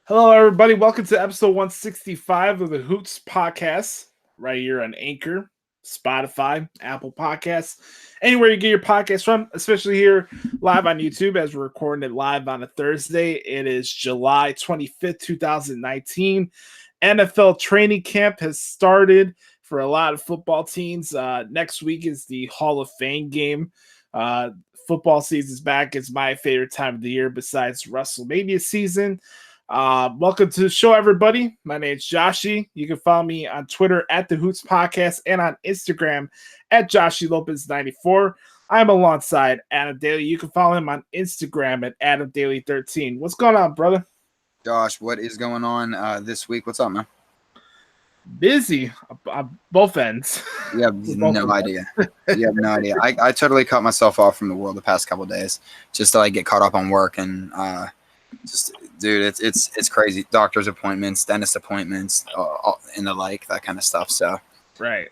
Hello, everybody. Welcome to episode 165 of the Hoots podcast, right here on Anchor, Spotify, Apple Podcasts, anywhere you get your podcast from, especially here live on YouTube as we're recording it live on a Thursday. It is July 25th, 2019. NFL training camp has started for a lot of football teams. Next week is the Hall of Fame game. Football season's back. It's my favorite time of the year besides WrestleMania season. Welcome to the show, everybody. My name's Joshi. You can follow me on Twitter at the Hoots Podcast and on Instagram at Joshi Lopez 94. I'm alongside Adam Daly. You can follow him on Instagram at Adam Daly 13. What's going on, brother? Josh, what is going on this week? What's up, man? Busy both ends. You have no idea. You have no idea. I totally cut myself off from the world the past couple of days just to get caught up on work and dude, it's crazy. Doctor's appointments, dentist appointments, and the that kind of stuff. So right.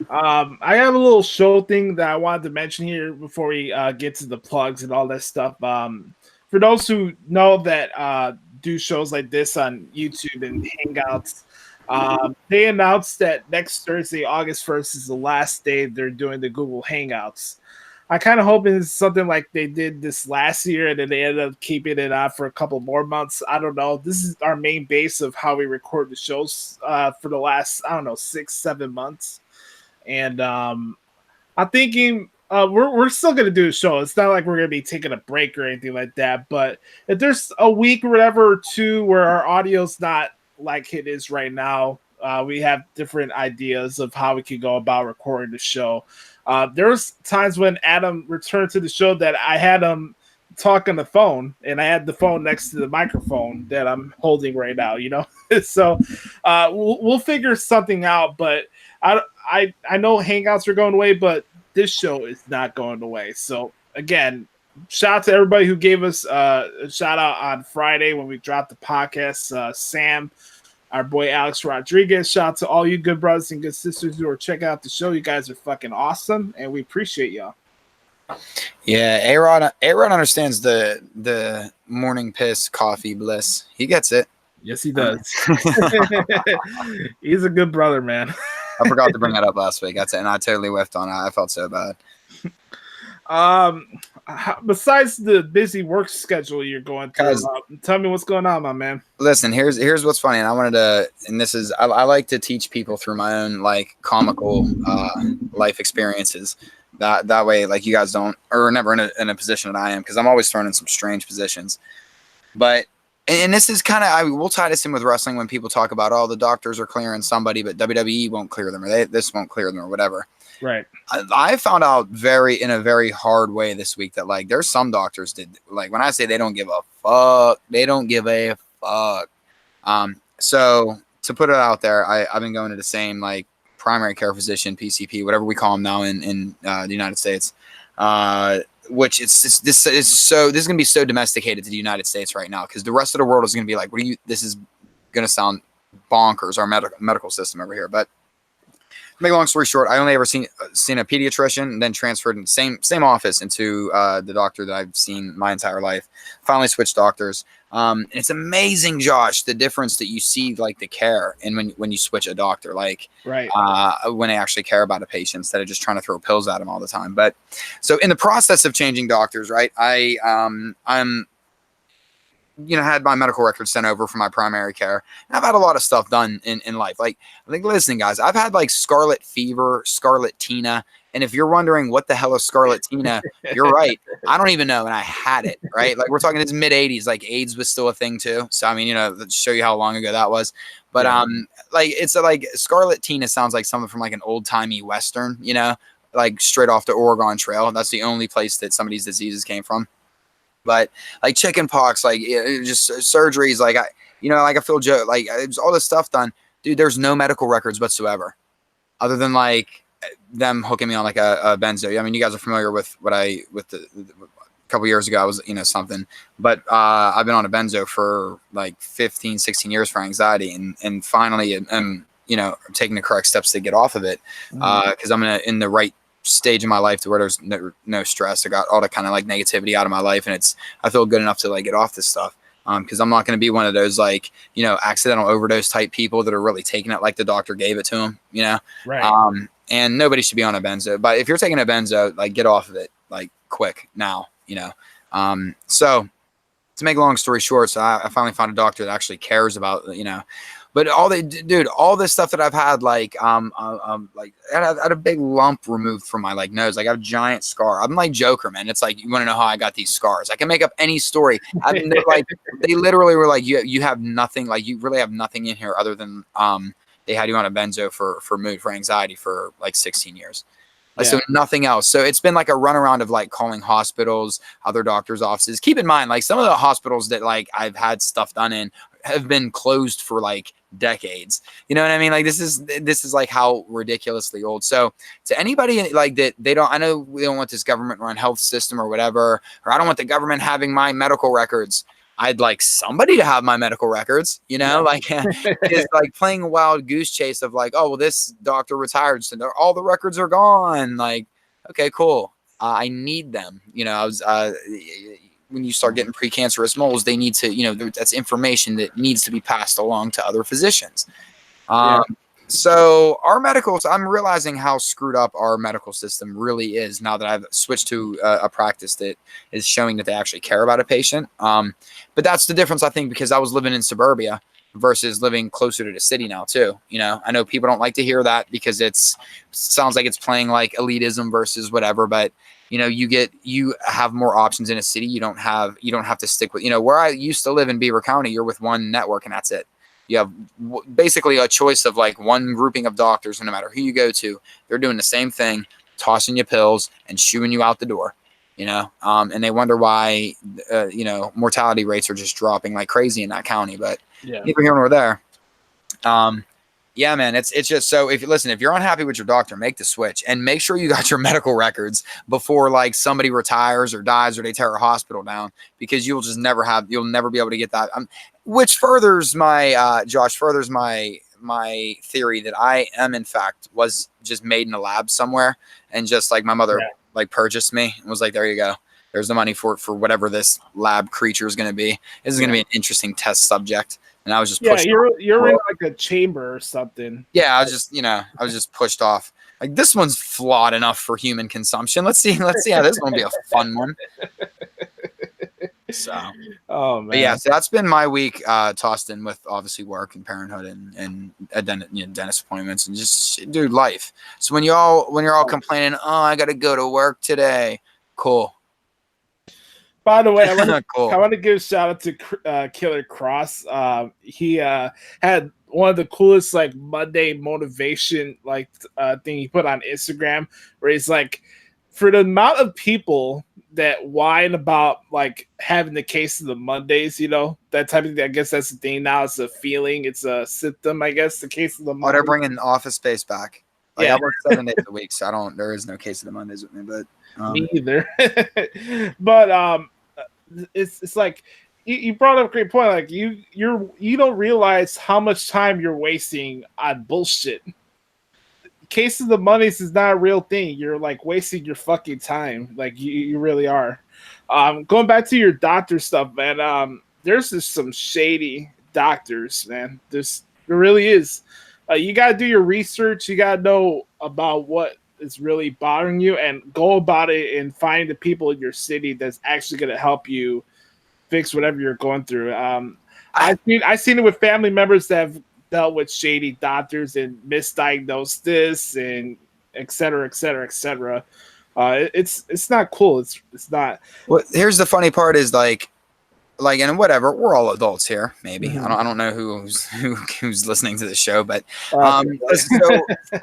I have a little show thing that I wanted to mention here before we get to the plugs and all that stuff. For those who know that do shows like this on YouTube and Hangouts, they announced that next Thursday, August 1st, is the last day they're doing the Google Hangouts. I kind of hope it's something like they did this last year and then they ended up keeping it on for a couple more months. I don't know. This is our main base of how we record the shows for the last, 6-7 months. And I'm thinking we're still going to do a show. It's not like we're going to be taking a break or anything like that. But if there's a week or whatever or two where our audio's not like it is right now, we have different ideas of how we can go about recording the show. There was times when Adam returned to the show that I had him talk on the phone, and I had the phone next to the microphone that I'm holding right now. So we'll figure something out. But I know Hangouts are going away, but this show is not going away. So again, shout out to everybody who gave us a shout out on Friday when we dropped the podcast. Sam, our boy Alex Rodriguez, shout out to all you good brothers and good sisters who are checking out the show. You guys are fucking awesome, and we appreciate y'all. Yeah, A-Rod understands the morning piss coffee bliss. He gets it. Yes, he does. He's a good brother, man. I forgot to bring that up last week. That's it, and I totally whiffed on it. I felt so bad. Besides the busy work schedule you're going through, tell me what's going on, my man. Listen, here's what's funny, and I wanted to, and this is, I like to teach people through my own comical life experiences. That way, you guys don't, or never in a position that I am, because I'm always thrown in some strange positions. But and this is kind of, we'll tie this in with wrestling when people talk about, oh, the doctors are clearing somebody, but WWE won't clear them, or this won't clear them, or whatever. Right. I found out in a very hard way this week that there's some doctors that when I say they don't give a fuck, they don't give a fuck. So to put it out there, I've been going to the same primary care physician, PCP, whatever we call them now in the United States. Which this is going to be so domesticated to the United States right now, because the rest of the world is going to be like, this is going to sound bonkers, our medical system over here. But to make a long story short, I only ever seen a pediatrician, and then transferred in the same office into the doctor that I've seen my entire life. Finally switched doctors. It's amazing, Josh, the difference that you see, the care, and when you switch a doctor, right, when they actually care about a patient instead of just trying to throw pills at them all the time. But so in the process of changing doctors, right, I'm had my medical records sent over for my primary care. And I've had a lot of stuff done in life. Listen, guys, I've had scarlet fever, scarlatina. And if you're wondering what the hell is scarlatina, you're right. I don't even know. And I had it, right? We're talking it's mid 80s, AIDS was still a thing too. So, I mean, to show you how long ago that was. But, it's scarlatina sounds like something from an old timey Western, straight off the Oregon Trail. That's the only place that some of these diseases came from. But chicken pox, just surgeries, I feel Joe, all this stuff done, dude. There's no medical records whatsoever, other than them hooking me on a benzo. I mean, you guys are familiar with a couple years ago. I was something, but I've been on a benzo for 15, 16 years for anxiety, and finally I'm taking the correct steps to get off of it, because I'm in the right stage in my life to where there's no stress. I got all the kind of negativity out of my life, and I feel good enough to get off this stuff. Because I'm not going to be one of those like, you know, accidental overdose type people that are really taking it like the doctor gave it to them, you know? Right. And nobody should be on a benzo, but if you're taking a benzo, like get off of it like quick now, you know? So to make a long story short, so I finally found a doctor that actually cares about, you know, but all this stuff that I've had, like I had a big lump removed from my like nose. Like I have a giant scar. I'm like Joker, man. It's like, you want to know how I got these scars? I can make up any story. I mean, like they literally were like, you have nothing, like you really have nothing in here other than they had you on a benzo for mood, for anxiety for like 16 years. So nothing else. So it's been like a runaround of like calling hospitals, other doctors' offices. Keep in mind, like some of the hospitals that like I've had stuff done in have been closed for like decades. You know what I mean? Like this is like how ridiculously old. So to anybody like that, I know we don't want this government run health system or whatever, or I don't want the government having my medical records. I'd like somebody to have my medical records, you know, like it's like playing a wild goose chase of like, oh, well, this doctor retired, so all the records are gone. Like, okay, cool. I need them. You know, I was, when you start getting precancerous moles, they need to, you know, that's information that needs to be passed along to other physicians. So our medicals, I'm realizing how screwed up our medical system really is now that I've switched to a practice that is showing that they actually care about a patient. But that's the difference, I think, because I was living in suburbia versus living closer to the city now too. You know, I know people don't like to hear that because sounds like it's playing like elitism versus whatever, but you know, you have more options in a city. You don't have to stick with, you know, where I used to live in Beaver County, you're with one network and that's it. You have basically a choice of like one grouping of doctors, and no matter who you go to, they're doing the same thing, tossing you pills and shooing you out the door, you know? And they wonder why, you know, mortality rates are just dropping like crazy in that county, but neither here nor there. Yeah, man, it's just, so if you're unhappy with your doctor, make the switch and make sure you got your medical records before like somebody retires or dies or they tear a hospital down, because you'll never be able to get that. Which furthers my, Josh, my theory that I am in fact was just made in a lab somewhere, and just like my mother like purchased me and was like, there you go. There's the money for whatever this lab creature is going to be. This is going to be an interesting test subject. And I was just pushed off. You're in like a chamber or something. Yeah, I was just pushed off. Like, this one's flawed enough for human consumption. Let's see how this one will be a fun one. So, oh man, but yeah. So that's been my week, tossed in with obviously work and parenthood and dentist appointments and just dude life. So when you're all complaining, oh, I got to go to work today. Cool. By the way, I want to give a shout out to Killer Cross. He had one of the coolest like Monday motivation like thing he put on Instagram, where he's like, for the amount of people that whine about like having the case of the Mondays, you know, that type of thing. I guess that's the thing now. It's a feeling, it's a symptom, I guess, the case of the Mondays. They're bringing office space back. Like, I work 7 days a week, so there is no case of the Mondays with me, but me either. But it's like you brought up a great point. Like you don't realize how much time you're wasting on bullshit. Case of the Mondays is not a real thing. You're like wasting your fucking time. Like you really are. Going back to your doctor stuff, man. There's just some shady doctors, man. There really is. You gotta do your research. You gotta know about what is really bothering you and go about it and find the people in your city that's actually gonna help you fix whatever you're going through. I've seen it with family members that have dealt with shady doctors and misdiagnosed this and et cetera, et cetera, et cetera. It's not cool. It's not. Well, here's the funny part is like, and whatever, we're all adults here. Maybe I don't know who's listening to the show, but so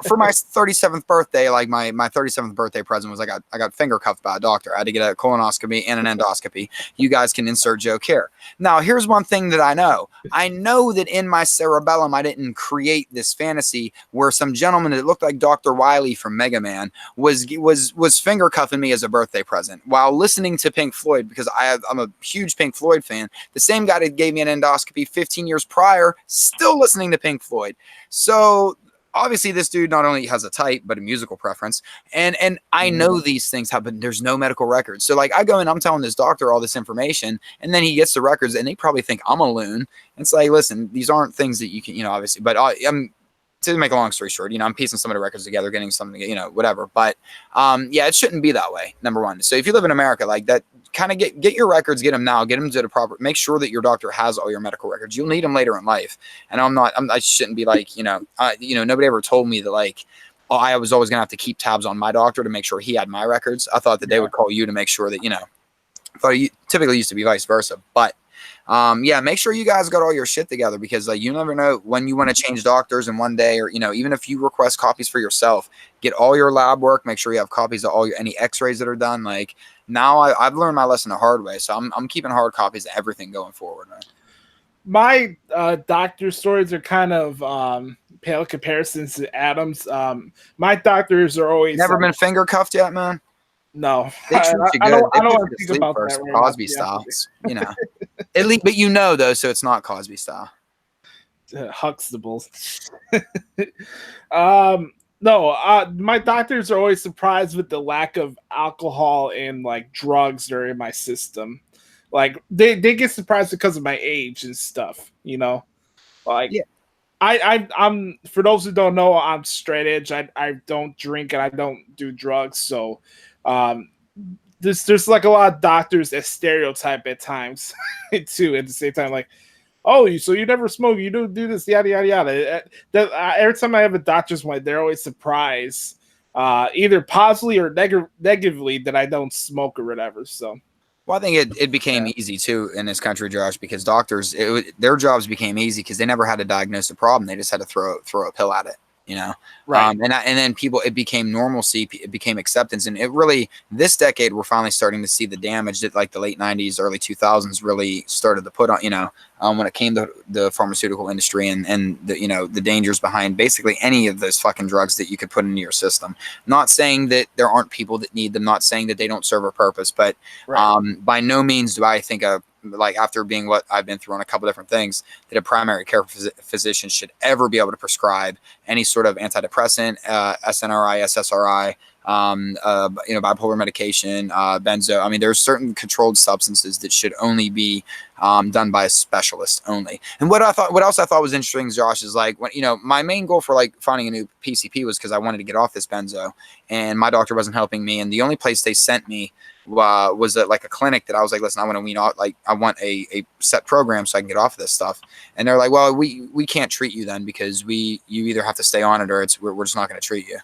for my 37th birthday, like my 37th birthday present was I got finger cuffed by a doctor. I had to get a colonoscopy and an endoscopy. You guys can insert joke here. Now, here's one thing that I know. I know that in my cerebellum, I didn't create this fantasy where some gentleman that looked like Dr. Wily from Mega Man was finger cuffing me as a birthday present while listening to Pink Floyd, because I'm a huge Pink Floyd fan. The same guy that gave me an endoscopy 15 years prior, still listening to Pink Floyd. So obviously this dude not only has a type but a musical preference, and I know these things happen. There's no medical records, so like I go in, I'm telling this doctor all this information, and then he gets the records, and they probably think I'm a loon. It's like, listen, these aren't things that you can, obviously, but I'm, to make a long story short, I'm piecing some of the records together, getting something, whatever. But yeah, it shouldn't be that way. Number one. So if you live in America, like that, kind of get your records, get them now, get them to the proper, make sure that your doctor has all your medical records. You'll need them later in life. And I shouldn't be like, nobody ever told me that like, I was always going to have to keep tabs on my doctor to make sure he had my records. I thought that they would call you to make sure that, I thought it typically used to be vice versa. But yeah, make sure you guys got all your shit together, because like you never know when you want to change doctors in one day, or even if you request copies for yourself, get all your lab work, make sure you have copies of any x-rays that are done. Like now I've learned my lesson the hard way, so I'm keeping hard copies of everything going forward, man. My doctor stories are kind of pale comparisons to Adam's. My doctors are always never been finger cuffed yet, man. No, they treat you good. I don't want to think sleep about first, that. Cosby style, At least, but though, so it's not Cosby style. Huxtables. No, my doctors are always surprised with the lack of alcohol and like drugs that are in my system. Like they get surprised because of my age and stuff, Like yeah. I'm for those who don't know, I'm straight edge. I don't drink and I don't do drugs, so there's like a lot of doctors that stereotype at times too. At the same time, like, oh, so you never smoke, you don't do this, yada yada yada. Every time I have a doctor's appointment, they're always surprised, either positively or negatively, that I don't smoke or whatever. So. Well, I think it became easy too in this country, Josh, because doctors, their jobs became easy because they never had to diagnose a problem. They just had to throw a pill at it, Right. And then people, it became normalcy, it became acceptance, and it really, this decade, we're finally starting to see the damage that like the late 90s, early 2000s really started to put on, when it came to the pharmaceutical industry and the, the dangers behind basically any of those fucking drugs that you could put into your system. Not saying that there aren't people that need them, not saying that they don't serve a purpose, but by no means do I think like after being what I've been through on a couple different things, that a primary care physician should ever be able to prescribe any sort of antidepressant, SNRI, SSRI, bipolar medication, benzo. I mean, there's certain controlled substances that should only be done by a specialist only. And what else I thought was interesting, Josh, is like when my main goal for like finding a new PCP was because I wanted to get off this benzo, and my doctor wasn't helping me, and the only place they sent me was like a clinic that I was like, listen, I want to wean off, like I want a set program so I can get off of this stuff. And they're like, well, we can't treat you then because you either have to stay on it or we're just not going to treat you.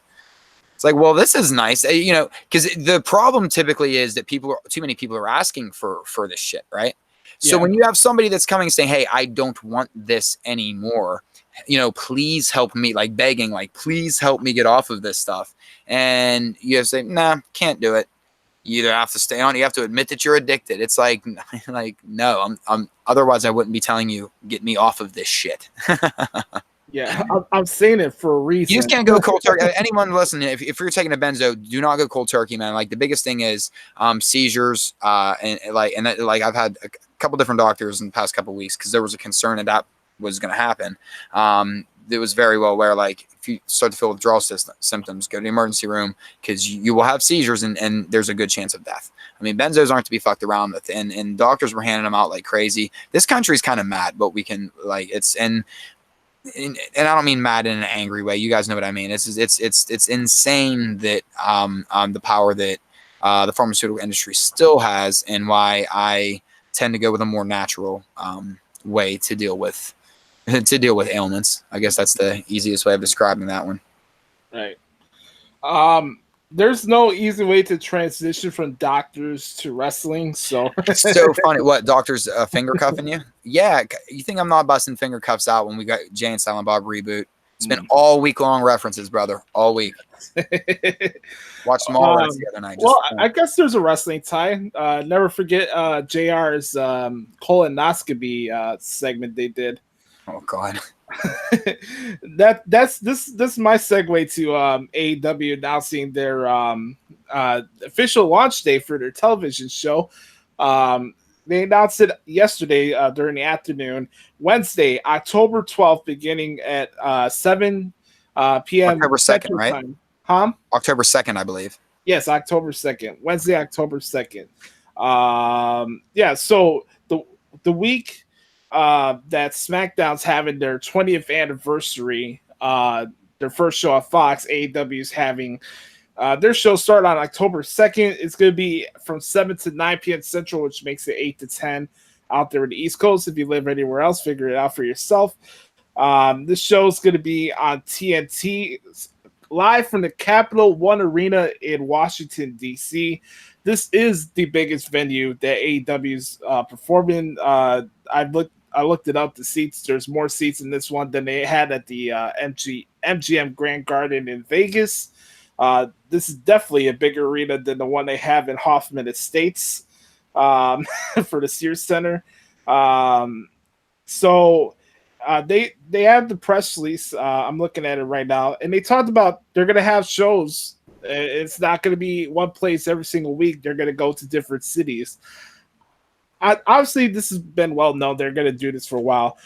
It's like, well, this is nice, because the problem typically is that too many people are asking for this shit, right? So when you have somebody that's coming saying, hey, I don't want this anymore, please help me, like begging, like, please help me get off of this stuff. And you have to say, nah, can't do it. You either have to stay on, you have to admit that you're addicted. It's like no, I'm otherwise I wouldn't be telling you, get me off of this shit. Yeah, I'm saying it for a reason. You just can't go cold turkey. Anyone listening, if you're taking a benzo, do not go cold turkey, man. Like the biggest thing is seizures, and I've had a couple different doctors in the past couple of weeks because there was a concern that was going to happen. It was very well aware, like if you start to feel withdrawal symptoms, go to the emergency room because you will have seizures and there's a good chance of death. I mean, benzos aren't to be fucked around with, and doctors were handing them out like crazy. This country's kind of mad, but we can and I don't mean mad in an angry way. You guys know what I mean. It's insane that the power that the pharmaceutical industry still has, and why I tend to go with a more natural way to deal with ailments. I guess that's the easiest way of describing that one. Right. There's no easy way to transition from doctors to wrestling. So it's so funny. What, doctors finger cuffing you? Yeah. You think I'm not busting finger cuffs out when we got Jay and Silent Bob reboot? It's been all week long references, brother. All week. Watched them all the other night. I guess there's a wrestling tie. Never forget JR's colonoscopy segment they did. Oh God. This is my segue to AEW announcing their official launch date for their television show. They announced it yesterday during the afternoon, Wednesday, October 12th, beginning at 7 p.m. October 2nd, Central right? Time. Huh? October 2nd, I believe. Yes, October 2nd. Wednesday, October 2nd. Yeah, so the week that SmackDown's having their 20th anniversary, their first show on Fox, AEW's having their show start on October 2nd. It's going to be from 7 to 9 p.m. Central, which makes it 8 to 10 out there in the East Coast. If you live anywhere else, figure it out for yourself. This show is going to be on TNT, live from the Capital One Arena in Washington, D.C. This is the biggest venue that AEW's performing. I looked it up. The seats, there's more seats in this one than they had at the MGM Grand Garden in Vegas. This is definitely a bigger arena than the one they have in Hoffman Estates for the Sears Center. So they have the press release. I'm looking at it right now, and they talked about they're going to have shows. It's not going to be one place every single week. They're going to go to different cities. Obviously, this has been well known. They're going to do this for a while.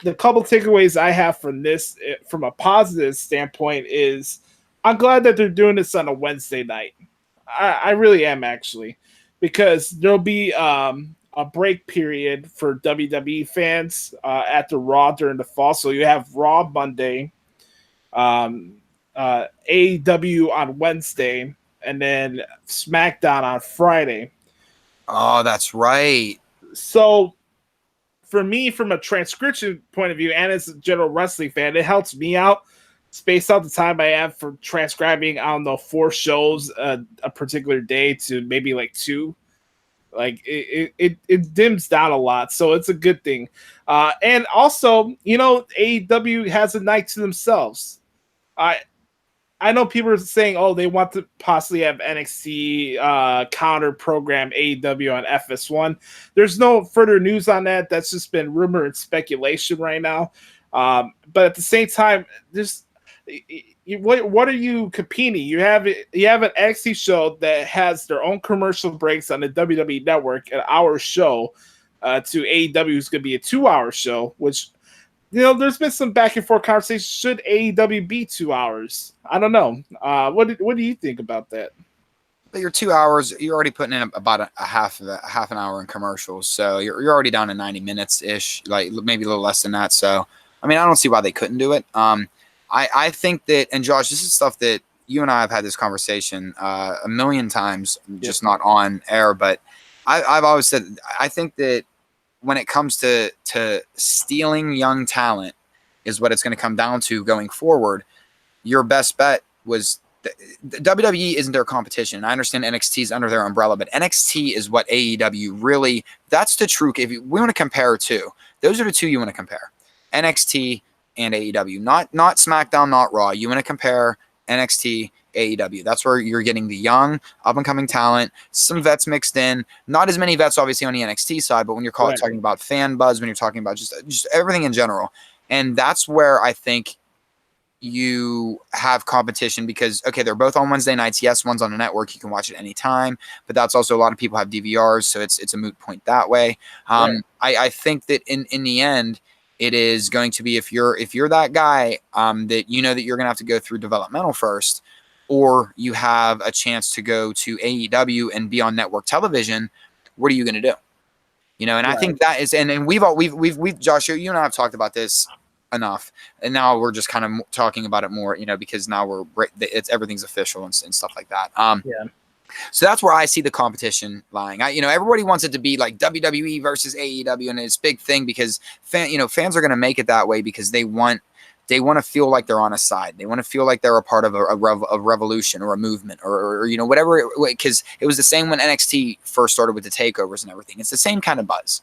The couple takeaways I have from this, from a positive standpoint, is I'm glad that they're doing this on a Wednesday night. I really am, actually, because there'll be a break period for WWE fans after Raw during the fall. So you have Raw Monday, AEW on Wednesday, and then SmackDown on Friday. Oh, that's right. So for me, from a transcription point of view, and as a general wrestling fan, it helps me out. Space out the time I have for transcribing, I don't know, 4 shows a particular day to maybe like 2. Like it dims down a lot, so it's a good thing. And also, AEW has a night to themselves. I know people are saying, oh, they want to possibly have NXT counter program AEW on FS1. There's no further news on that. That's just been rumor and speculation right now. But at the same time, what are you competing? You have an NXT show that has their own commercial breaks on the WWE Network, an hour show, to AEW is going to be a 2-hour show, which, there's been some back and forth conversation. Should AEW be 2 hours? I don't know. What do you think about that? But your 2 hours, you're already putting in about a half an hour in commercials, so you're already down to 90 minutes ish, like maybe a little less than that. So, I mean, I don't see why they couldn't do it. I think that, and Josh, this is stuff that you and I have had this conversation a million times, just not on air. But I've always said, I think that when it comes to stealing young talent is what it's going to come down to going forward. Your best bet was the WWE isn't their competition. I understand NXT is under their umbrella, but NXT is what AEW really, that's the true. If we want to compare two, those are the two you want to compare. NXT and AEW, not SmackDown, not Raw. You want to compare NXT, AEW. That's where you're getting the young, up-and-coming talent, some vets mixed in. Not as many vets, obviously, on the NXT side, but when you're talking about fan buzz, when you're talking about just everything in general. And that's where I think you have competition because, okay, they're both on Wednesday nights. Yes, one's on the network. You can watch it anytime, but that's also a lot of people have DVRs, so it's a moot point that way. I think that in the end, it is going to be if you're that guy that that you're going to have to go through developmental first, or you have a chance to go to AEW and be on network television. What are you going to do? And I think that is, and we've Josh, you and I have talked about this enough, and now we're just kind of talking about it more, because now everything's official and stuff like that. So that's where I see the competition lying. Everybody wants it to be like WWE versus AEW, and it's a big thing because fans are going to make it that way because they want to feel like they're on a side. They want to feel like they're a part of a revolution or a movement or whatever. Because it was the same when NXT first started with the takeovers and everything. It's the same kind of buzz,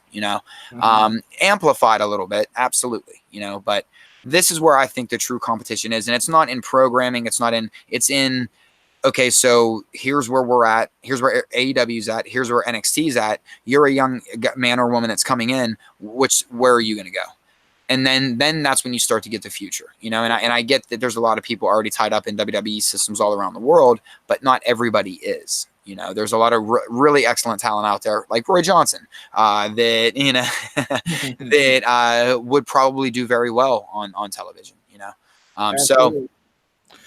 amplified a little bit, absolutely, But this is where I think the true competition is, and it's not in programming. It's in. Okay, so here's where we're at. Here's where AEW's at. Here's where NXT's at. You're a young man or woman that's coming in. Where are you going to go? And then that's when you start to get the future, And I get that there's a lot of people already tied up in WWE systems all around the world, but not everybody is. There's a lot of really excellent talent out there, like Roy Johnson, that that would probably do very well on television. So.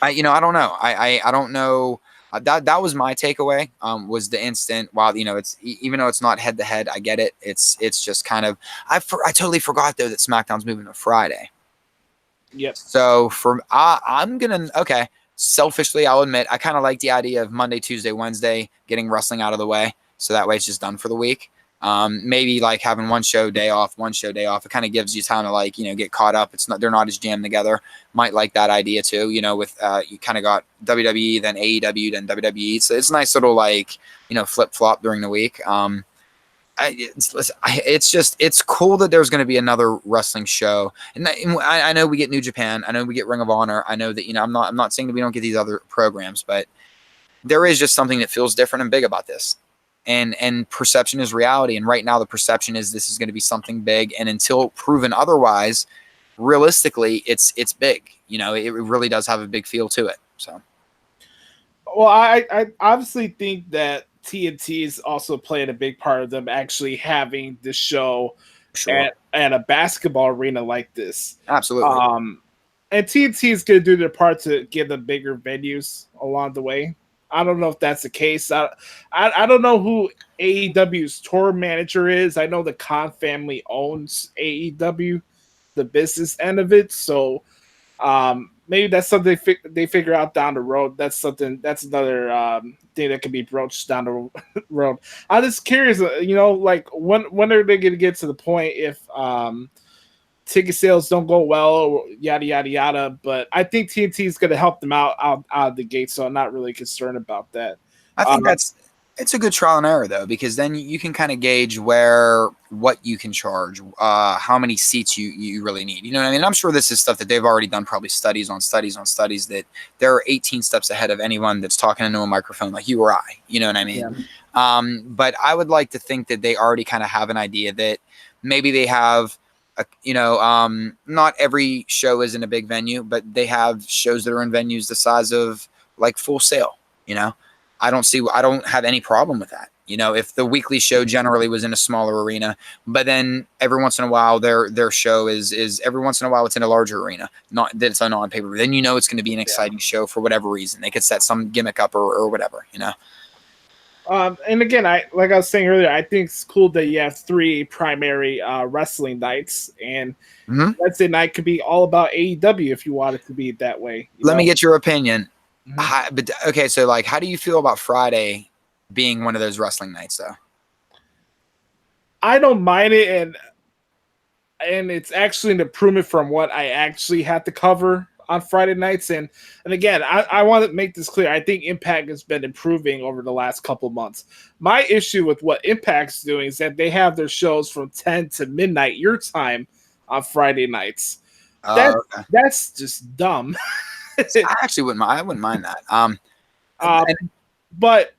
I don't know. I don't know. That was my takeaway. Was the instant. While it's even though it's not head to head, I get it. It's just kind of. I totally forgot though that SmackDown's moving to Friday. Yep. So I'm gonna okay. Selfishly, I'll admit I kind of like the idea of Monday, Tuesday, Wednesday getting wrestling out of the way, so that way it's just done for the week. Maybe like having one show day off. It kind of gives you time to get caught up. They're not as jammed together. Might like that idea too. With you kind of got WWE, then AEW, then WWE. So it's a nice little flip flop during the week. It's cool that there's going to be another wrestling show, and I know we get New Japan, I know we get Ring of Honor, I know that I'm not saying that we don't get these other programs, but there is just something that feels different and big about this, and perception is reality, and right now the perception is this is going to be something big, and until proven otherwise, realistically, it's big. It really does have a big feel to it. So, well, I obviously think that TNT is also playing a big part of them actually having the show sure, at a basketball arena like this. absolutely. And TNT is going to do their part to give them bigger venues along the way. I don't know if that's the case. I don't know who AEW's tour manager is. I know the Khan family owns AEW, the business end of it. So maybe that's something they figure out down the road. That's another thing that can be broached down the road. I'm just curious, like when are they going to get to the point if ticket sales don't go well, or yada yada yada? But I think TNT is going to help them out of the gate, so I'm not really concerned about that. I think it's a good trial and error though, because then you can kind of gauge what you can charge, how many seats you really need. You know what I mean? I'm sure this is stuff that they've already done, probably studies on studies on studies, that they're 18 steps ahead of anyone that's talking into a microphone like you or I. You know what I mean? Yeah. But I would like to think that they already kind of have an idea that maybe they have. Not every show is in a big venue, but they have shows that are in venues the size of like Full Sail. I don't have any problem with that. If the weekly show generally was in a smaller arena, but then every once in a while their show is every once in a while it's in a larger arena, not that it's on paper, then it's going to be an exciting show for whatever reason. They could set some gimmick up or whatever. And again, I was saying earlier, I think it's cool that you have 3 primary wrestling nights, and Wednesday night could be all about AEW if you want it to be that way. Let me get your opinion. But okay, so how do you feel about Friday being one of those wrestling nights, though? I don't mind it, and it's actually an improvement from what I actually had to cover on Friday nights. And again, I want to make this clear. I think Impact has been improving over the last couple of months. My issue with what Impact's doing is that they have their shows from 10 to midnight your time on Friday nights. That's just dumb. I actually wouldn't mind. I wouldn't mind that. But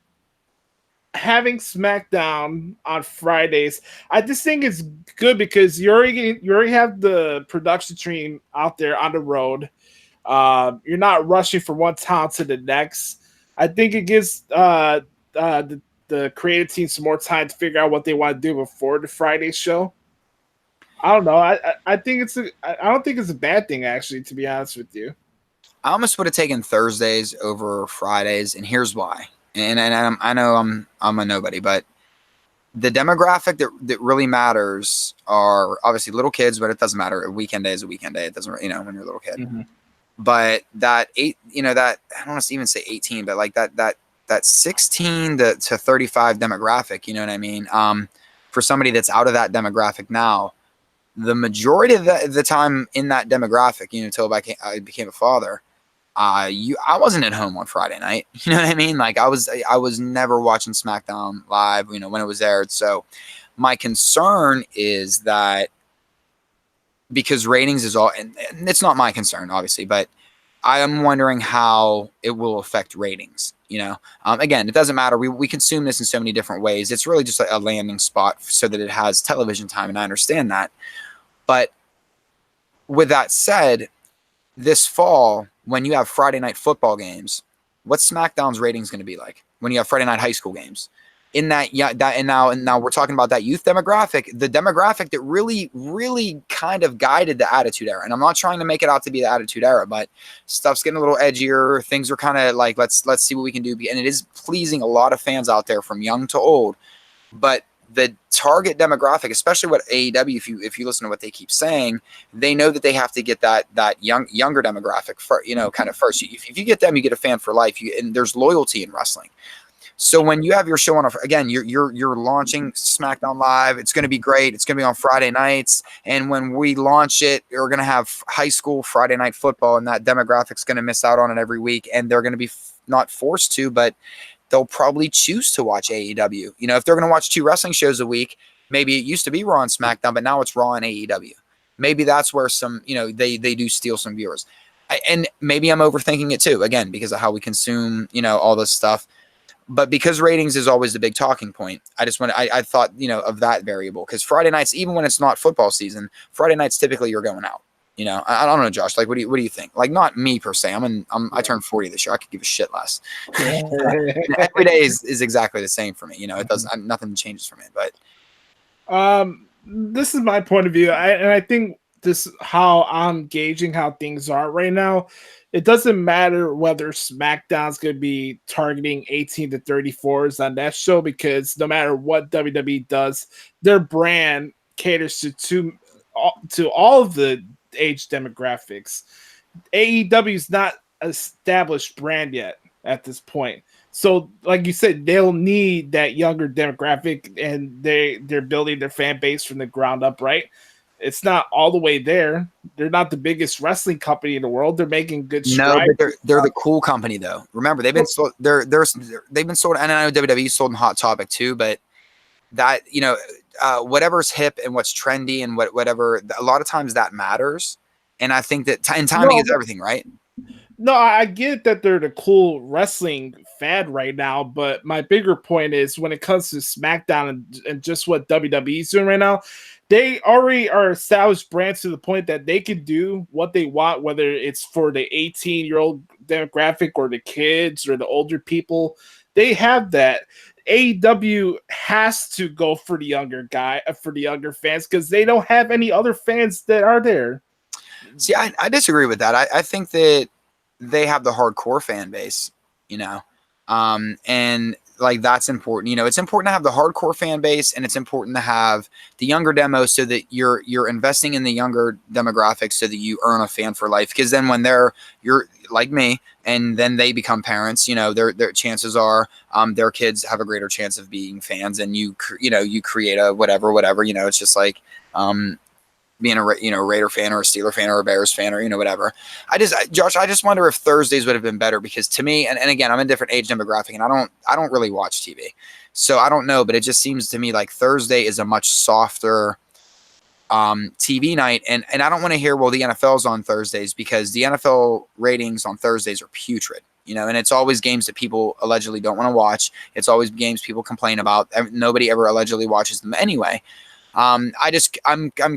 having SmackDown on Fridays, I just think it's good because you already have the production team out there on the road. You're not rushing from one town to the next. I think it gives the creative team some more time to figure out what they want to do before the Friday show. I don't know. I think I don't think it's a bad thing, actually, to be honest with you. I almost would have taken Thursdays over Fridays, and here's why. And I know I'm a nobody, but the demographic that really matters are obviously little kids, but it doesn't matter. A weekend day is a weekend day. It doesn't, when you're a little kid. Mm-hmm. But that that I don't want to even say 18, but that 16 to 35 demographic, you know what I mean? For somebody that's out of that demographic now, the majority of the time in that demographic, until I became a father, I wasn't at home on Friday night. You know what I mean? I was never watching SmackDown live, when it was aired. So my concern is that because ratings is all, and it's not my concern, obviously, but I am wondering how it will affect ratings. Again, it doesn't matter. We consume this in so many different ways. It's really just a landing spot so that it has television time. And I understand that. But with that said, this fall, when you have Friday night football games, what's SmackDown's ratings going to be like? When you have Friday night high school games, in that, yeah, that, and now we're talking about that youth demographic, the demographic that really kind of guided the Attitude Era. And I'm not trying to make it out to be the Attitude Era, but stuff's getting a little edgier. Things are kind of like, let's see what we can do. And it is pleasing a lot of fans out there from young to old. But the target demographic, especially what AEW, if you listen to what they keep saying, they know that they have to get that younger demographic for, kind of first. If you get them, you get a fan for life. And there's loyalty in wrestling. So when you have your show on, again, you're launching SmackDown Live. It's going to be great. It's going to be on Friday nights. And when we launch it, we're going to have high school Friday night football, and that demographic's going to miss out on it every week. And they're going to be not forced to, but they'll probably choose to watch AEW. If they're going to watch 2 wrestling shows a week, maybe it used to be Raw and SmackDown, but now it's Raw and AEW. Maybe that's where some, they do steal some viewers. And maybe I'm overthinking it too, again, because of how we consume, all this stuff. But because ratings is always the big talking point, I thought, of that variable. Because Friday nights, even when it's not football season, Friday nights typically you're going out. I don't know, Josh. Like, what do you think? Like, not me per se. I turned 40 this year. I could give a shit less. Every day is exactly the same for me. It does nothing changes for me. But this is my point of view, and I think this how I'm gauging how things are right now. It doesn't matter whether SmackDown's going to be targeting 18 to 34s on that show, because no matter what WWE does, their brand caters to all of the age demographics. AEW is not an established brand yet at this point. So, like you said, they'll need that younger demographic, and they're building their fan base from the ground up, right? It's not all the way there. They're not the biggest wrestling company in the world. They're making good strides. No, but they're the cool company though. Remember, they've been sold. They've been sold, and I know WWE sold in Hot Topic too. But that whatever's hip and what's trendy and whatever, a lot of times that matters. And I think that timing is everything, right? No, I get that they're the cool wrestling fad right now, but my bigger point is when it comes to SmackDown and just what WWE's doing right now, they already are established brands to the point that they can do what they want, whether it's for the 18-year-old demographic or the kids or the older people. They have that. AEW has to go for the younger fans, because they don't have any other fans that are there. See, I disagree with that. I think that they have the hardcore fan base, and like that's important. It's important to have the hardcore fan base, and it's important to have the younger demo so that you're investing in the younger demographics so that you earn a fan for life. Because then when you're like me, and then they become parents, their chances are their kids have a greater chance of being fans, and you create a whatever. It's just like being a Raider fan or a Steeler fan or a Bears fan or whatever. Josh, I just wonder if Thursdays would have been better, because to me, and again, I'm a different age demographic, and I don't really watch TV, so I don't know, but it just seems to me like Thursday is a much softer TV night, and I don't want to hear, well, the NFL's on Thursdays, because the NFL ratings on Thursdays are putrid. And it's always games that people allegedly don't want to watch. It's always games people complain about. Nobody ever allegedly watches them anyway. I'm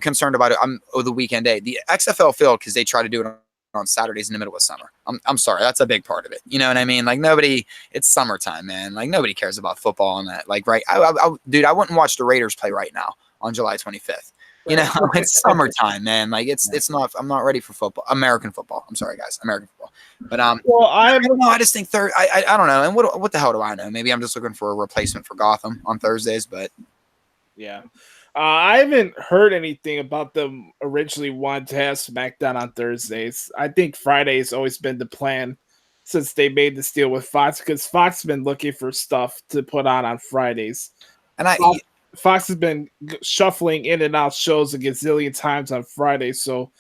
concerned about it. The weekend day, the XFL failed because they try to do it on Saturdays in the middle of summer. I'm sorry, that's a big part of it. You know what I mean? Like, it's summertime, man. Like, nobody cares about football on that. Like, right? Dude, I wouldn't watch the Raiders play right now on July 25th. It's summertime, man. Like, it's not. I'm not ready for football. American football. I'm sorry, guys. American football. But well, I don't know. I just think I don't know. And what the hell do I know? Maybe I'm just looking for a replacement for Gotham on Thursdays. But yeah. I haven't heard anything about them originally wanting to have SmackDown on Thursdays. I think Friday's always been the plan since they made this deal with Fox, because Fox has been looking for stuff to put on Fridays. And Fox has been shuffling in and out shows a gazillion times on Fridays. So,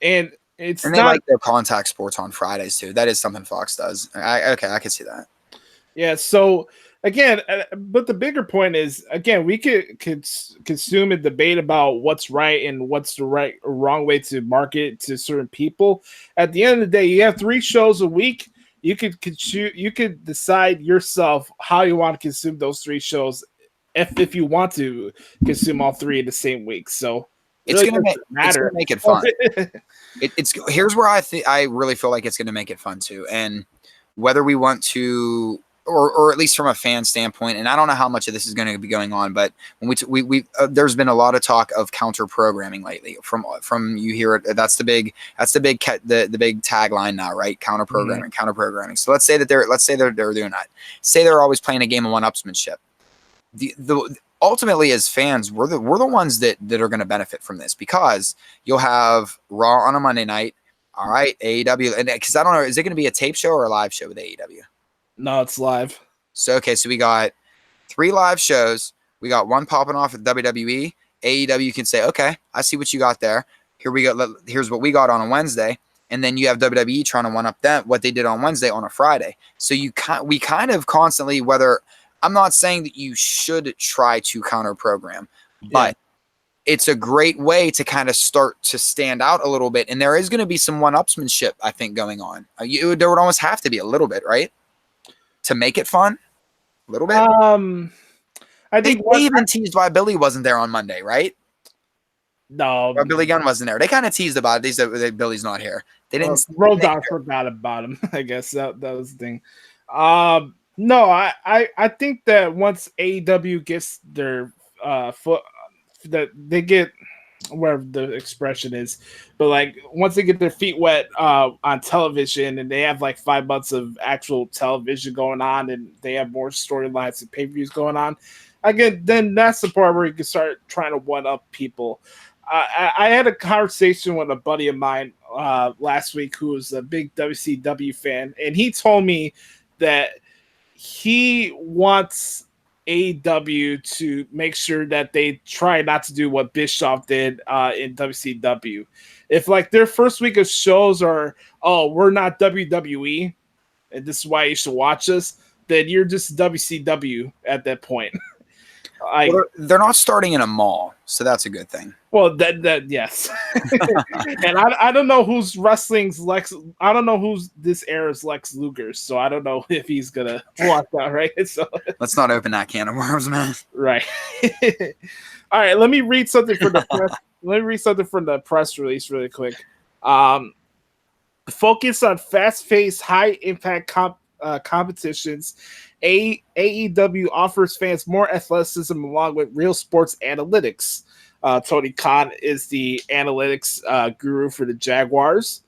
and they like their contact sports on Fridays too. That is something Fox does. I can see that. Yeah. So, again, but the bigger point is, again, we could consume a debate about what's right and what's the right or wrong way to market to certain people. At the end of the day, you have 3 shows a week. You could decide yourself how you want to consume those 3 shows, if you want to consume all 3 in the same week. So it's going to make it fun. Here's where I really feel like it's going to make it fun too, and whether we want to or at least from a fan standpoint, and I don't know how much of this is going to be going on, but when there's been a lot of talk of counter programming lately. From you hear it, that's the big tagline now, right? Counter programming, counter programming. So let's say they're doing that. Say they're always playing a game of one-upsmanship. Ultimately, as fans, we're the ones that are going to benefit from this, because you'll have Raw on a Monday night. All right, AEW, and because I don't know, is it going to be a tape show or a live show with AEW? No, it's live. So so we got 3 live shows. We got one popping off at WWE. AEW can say, okay, I see what you got there. Here we go. Here's what we got on a Wednesday. And then you have WWE trying to one up them what they did on Wednesday on a Friday. So we kind of constantly, whether I'm not saying that you should try to counter program, but it's a great way to kind of start to stand out a little bit. And there is going to be some one-upsmanship, I think, going on. There would almost have to be a little bit, right? To make it fun, a little bit. I think they even teased why Billy wasn't there on Monday, right? No, or Billy Gunn wasn't there. They kind of teased about it. That Billy's not here. They didn't. Road Dogg forgot about him. I guess that was the thing. No, I think that once AEW gets their foot, that they get wherever the expression is, but like once they get their feet wet on television, and they have like 5 months of actual television going on, and they have more storylines and pay-per-views going on, again, then that's the part where you can start trying to one up people. I had a conversation with a buddy of mine last week who was a big WCW fan, and he told me that he wants AEW to make sure that they try not to do what Bischoff did in WCW. If like their first week of shows are, oh, we're not WWE, and this is why you should watch us, then you're just WCW at that point. Well, they're not starting in a mall, so that's a good thing. Well, that yes. And I don't know who's wrestling's Lex. I don't know who's this era's Lex Luger, so I don't know if he's gonna walk out, right? So let's not open that can of worms, man. Right. All right, let me read something from the press. Let me read something from the press release really quick. Focus on fast-paced, high-impact competitions. AEW offers fans more athleticism along with real sports analytics. Tony Khan is the analytics guru for the Jaguars.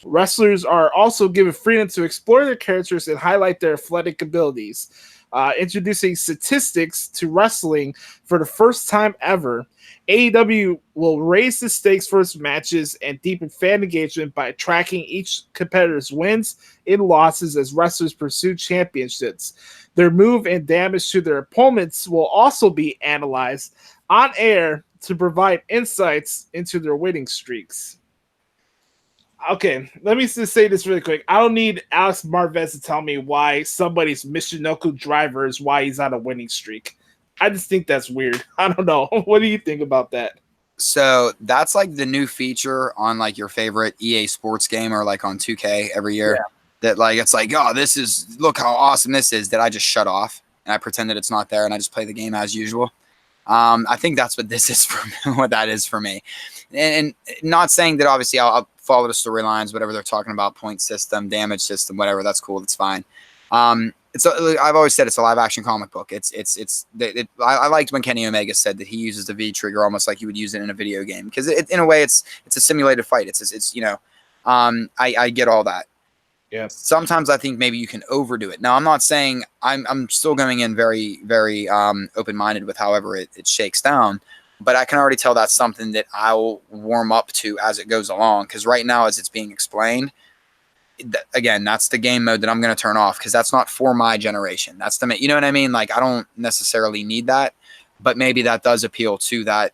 Wrestlers are also given freedom to explore their characters and highlight their athletic abilities. Introducing statistics to wrestling for the first time ever, AEW will raise the stakes for its matches and deepen fan engagement by tracking each competitor's wins and losses as wrestlers pursue championships. Their move and damage to their opponents will also be analyzed on air to provide insights into their winning streaks. Okay, let me just say this really quick. I don't need Alex Marvez to tell me why somebody's Michinoku driver is why he's on a winning streak. I just think that's weird. I don't know. What do you think about that? So that's like the new feature on like your favorite EA sports game or like on 2K every year. Yeah. That like it's like, oh, look how awesome this is, that I just shut off and I pretend that it's not there and I just play the game as usual. I think that's what this is for me, what that is for me. And not saying that obviously I'll follow the storylines, whatever they're talking about, point system, damage system, whatever. That's cool. That's fine. I've always said it's a live action comic book. I liked when Kenny Omega said that he uses the V trigger almost like you would use it in a video game, because in a way it's a simulated fight. I get all that. Yeah. Sometimes I think maybe you can overdo it. Now I'm not saying I'm still going in very, very open-minded with however it shakes down, but I can already tell that's something that I'll warm up to as it goes along. Because right now, as it's being explained, again, that's the game mode that I'm going to turn off, because that's not for my generation. That's you know what I mean? Like, I don't necessarily need that, but maybe that does appeal to that.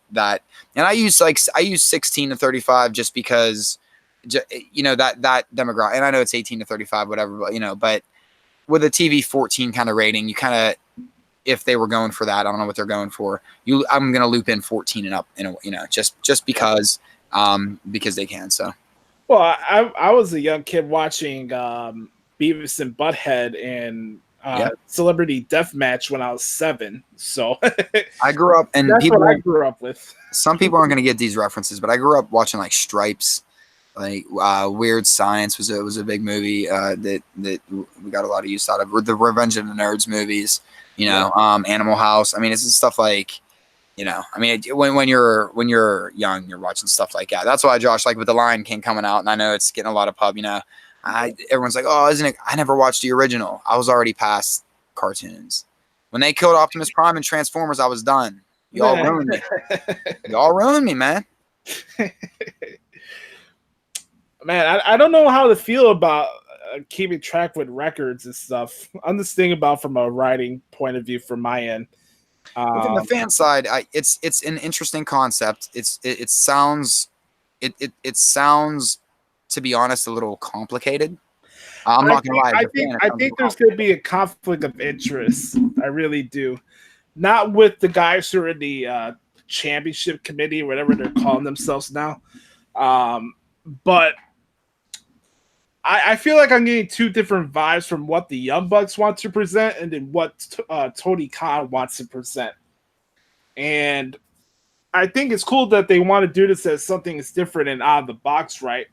And I use 16 to 35 just because, that demographic. And I know it's 18 to 35, whatever, but with a TV 14 kind of rating, you kind of, if they were going for that, I don't know what they're going for. I'm going to loop in 14 and up, just because they can. So. Well, I was a young kid watching Beavis and Butthead and Celebrity Deathmatch when I was 7. So I grew up, and that's what I grew up with. Some people aren't going to get these references, but I grew up watching like Stripes Like Weird Science was a big movie that we got a lot of use out of. The Revenge of the Nerds movies, Animal House. I mean, it's stuff like, I mean, when you're young, you're watching stuff like that. That's why, Josh, like with The Lion King coming out, and I know it's getting a lot of pub. Everyone's like, oh, isn't it? I never watched the original. I was already past cartoons. When they killed Optimus Prime and Transformers, I was done. Y'all ruined me. Y'all ruined me, man. Man, I don't know how to feel about keeping track with records and stuff. I'm just thinking about from a writing point of view from my end. From the fan side, it's an interesting concept. It sounds, to be honest, a little complicated. I'm not gonna lie. I think there's going to be a conflict of interest. I really do. Not with the guys who are in the championship committee, or whatever they're calling themselves now, but I feel like I'm getting two different vibes from what the Young Bucks want to present and then what Tony Khan wants to present. And I think it's cool that they want to do this as something that's different and out of the box, right?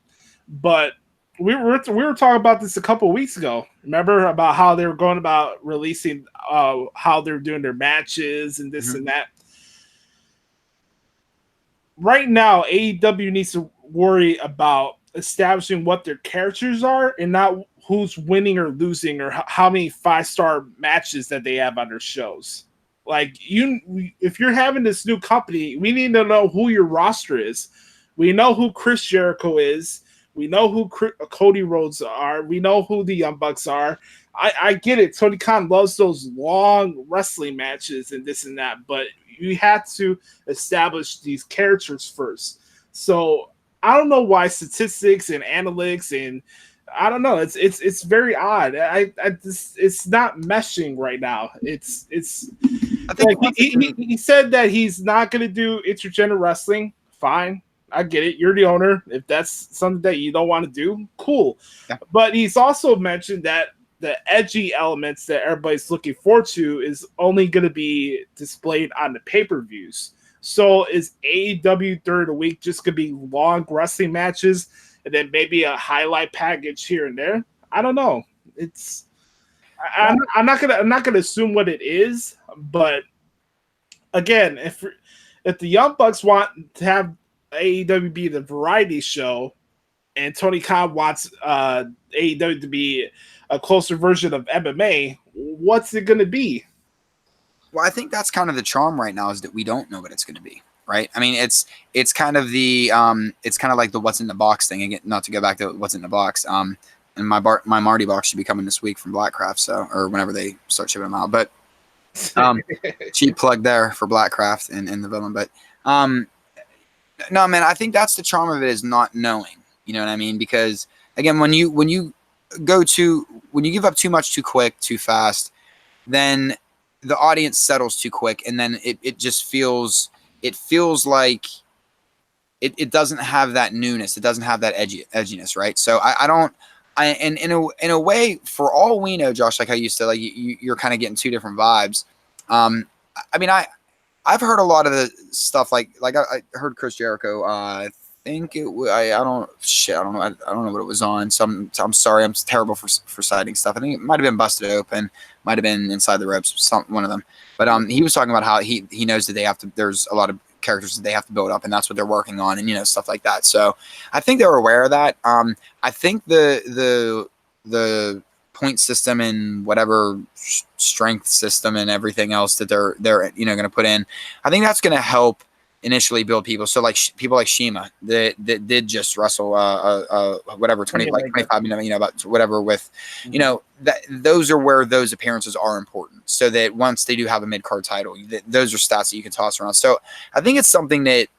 But we were talking about this a couple of weeks ago. Remember about how they were going about releasing how they're doing their matches and this and that. Right now, AEW needs to worry about establishing what their characters are and not who's winning or losing or how many 5-star matches that they have on their shows. Like, if you're having this new company, we need to know who your roster is. We know who Chris Jericho is. We know who Cody Rhodes are. We know who the Young Bucks are. I get it. Tony Khan loves those long wrestling matches and this and that, but you have to establish these characters first. So I don't know why statistics and analytics and I don't know. It's very odd. It's not meshing right now. I think like he said that he's not going to do intergender wrestling. Fine. I get it. You're the owner. If that's something that you don't want to do, cool. Yeah. But he's also mentioned that the edgy elements that everybody's looking forward to is only going to be displayed on the pay-per-views. So is AEW third of the week just going to be long wrestling matches and then maybe a highlight package here and there? I don't know. I'm not gonna assume what it is, but again, if the Young Bucks want to have AEW be the variety show, and Tony Khan wants AEW to be a closer version of MMA, what's it going to be? Well, I think that's kind of the charm right now, is that we don't know what it's going to be, right? I mean, it's kind of the it's kind of like the what's in the box thing. Again, not to go back to what's in the box. And my Marty box should be coming this week from Blackcraft, so, or whenever they start shipping them out. But cheap plug there for Blackcraft and the villain. But no, man, I think that's the charm of it, is not knowing. You know what I mean? Because again, when you give up too much too quick, too fast, then the audience settles too quick, and then it just feels like it doesn't have that newness, it doesn't have that edginess, right? So and in a way, for all we know, Josh, like how you said, like you're kind of getting two different vibes. I mean, I've heard a lot of the stuff, like I heard Chris Jericho. I think I don't know what it was on. So I'm sorry, I'm terrible for citing stuff. I think it might have been Busted Open, might have been Inside the Ropes, one of them. But he was talking about how he knows that there's a lot of characters that they have to build up, and that's what they're working on, and stuff like that. So I think they're aware of that. I think the point system and whatever strength system and everything else that they're going to put in, I think that's going to help initially build people. So like people like Shima that did just wrestle whatever 25 minutes, about whatever with that those are where those appearances are important, so that once they do have a mid-card title, those are stats that you can toss around. So I think it's something that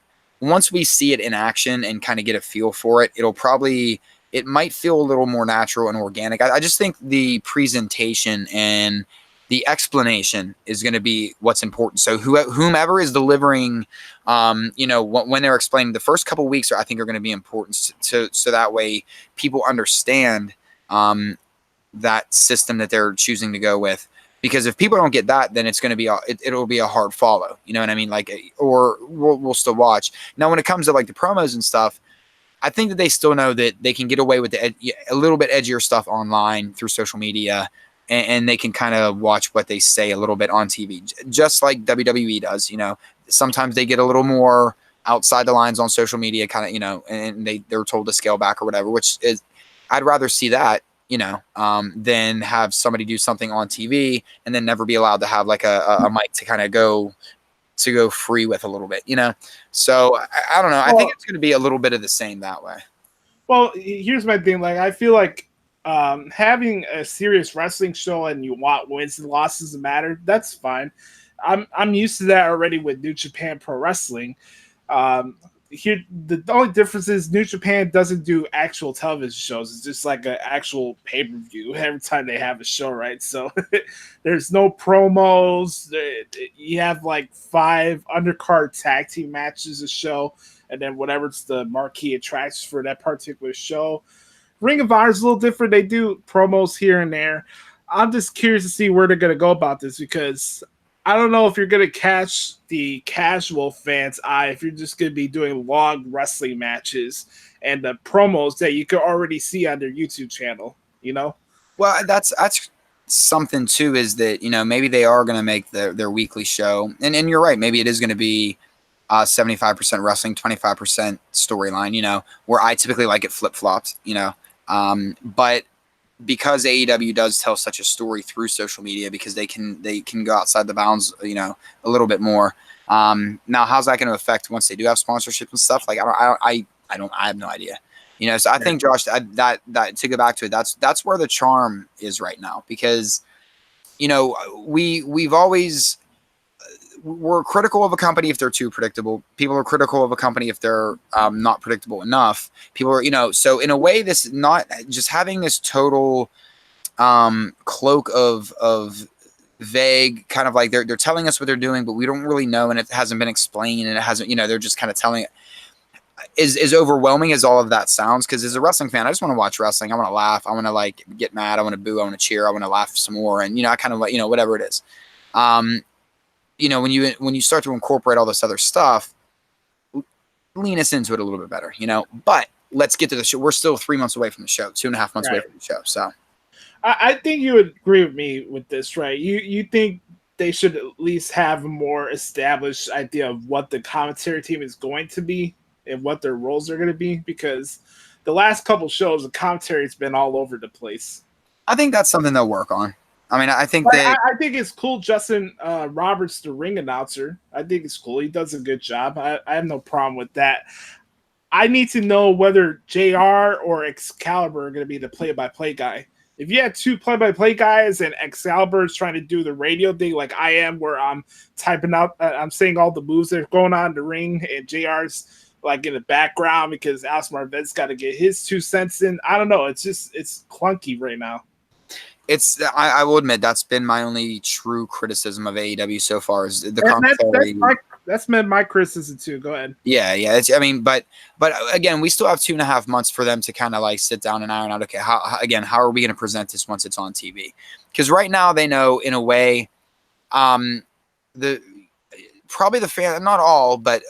once we see it in action and kind of get a feel for it, it might feel a little more natural and organic. I just think the presentation and the explanation is going to be what's important. So whomever is delivering, when they're explaining, the first couple of weeks I think are going to be important so that way people understand that system that they're choosing to go with. Because if people don't get that, then it's going to be it'll be a hard follow. You know what I mean? Like, or we'll still watch. Now, when it comes to like the promos and stuff, I think that they still know that they can get away with a little bit edgier stuff online through social media, and they can kind of watch what they say a little bit on TV, just like WWE does. Sometimes they get a little more outside the lines on social media, kind of, and they're told to scale back or whatever, which is, I'd rather see that, than have somebody do something on TV and then never be allowed to have like a mic to kind of go free with a little bit, So I don't know. I think it's going to be a little bit of the same that way. Well, here's my thing. Like, I feel like having a serious wrestling show and you want wins and losses to matter, that's fine. I'm used to that already with New Japan Pro Wrestling. Here, the only difference is New Japan doesn't do actual television shows. It's just like an actual pay-per-view every time they have a show, right? So there's no promos. You have like 5 undercard tag team matches a show, and then whatever's the marquee attractions for that particular show. Ring of Honor is a little different. They do promos here and there. I'm just curious to see where they're going to go about this, because I don't know if you're going to catch the casual fans' eye if you're just going to be doing long wrestling matches and the promos that you could already see on their YouTube channel, Well, that's something too, is that, maybe they are going to make their weekly show. And you're right. Maybe it is going to be 75% wrestling, 25% storyline, where I typically like it flip-flopped, but because AEW does tell such a story through social media, because they can go outside the bounds, a little bit more. Now, how's that going to affect once they do have sponsorships and stuff? Like, I have no idea. So I think, Josh, that to go back to it, that's where the charm is right now, because, we've always, we're critical of a company if they're too predictable. People are critical of a company if they're not predictable enough. People are, so in a way, this not just having this total cloak of vague, kind of like they're telling us what they're doing, but we don't really know, and it hasn't been explained, and it hasn't, they're just kind of telling it. Is overwhelming as all of that sounds, because as a wrestling fan, I just want to watch wrestling. I want to laugh. I want to like get mad. I want to boo. I want to cheer. I want to laugh some more, and I kind of like whatever it is. When you start to incorporate all this other stuff, lean us into it a little bit better, But let's get to the show. We're still 3 months away from the show, 2.5 months away from the show. So I think you would agree with me with this, right? You think they should at least have a more established idea of what the commentary team is going to be and what their roles are going to be, because the last couple shows, the commentary has been all over the place. I think that's something they'll work on. I mean, I think I think it's cool. Justin Roberts, the ring announcer, I think it's cool. He does a good job. I have no problem with that. I need to know whether JR or Excalibur are going to be the play-by-play guy. If you had 2 play-by-play guys and Excalibur is trying to do the radio thing like I am, where I'm typing out, I'm saying all the moves that are going on in the ring, and JR's like in the background because Alex Marvet's got to get his 2 cents in. I don't know. It's clunky right now. I will admit that's been my only true criticism of AEW so far, is the commentary. That's been my criticism too. Go ahead. Yeah. But again, we still have 2.5 months for them to kind of like sit down and iron out. Okay, how are we going to present this once it's on TV? Because right now they know, in a way, probably the fan, not all, but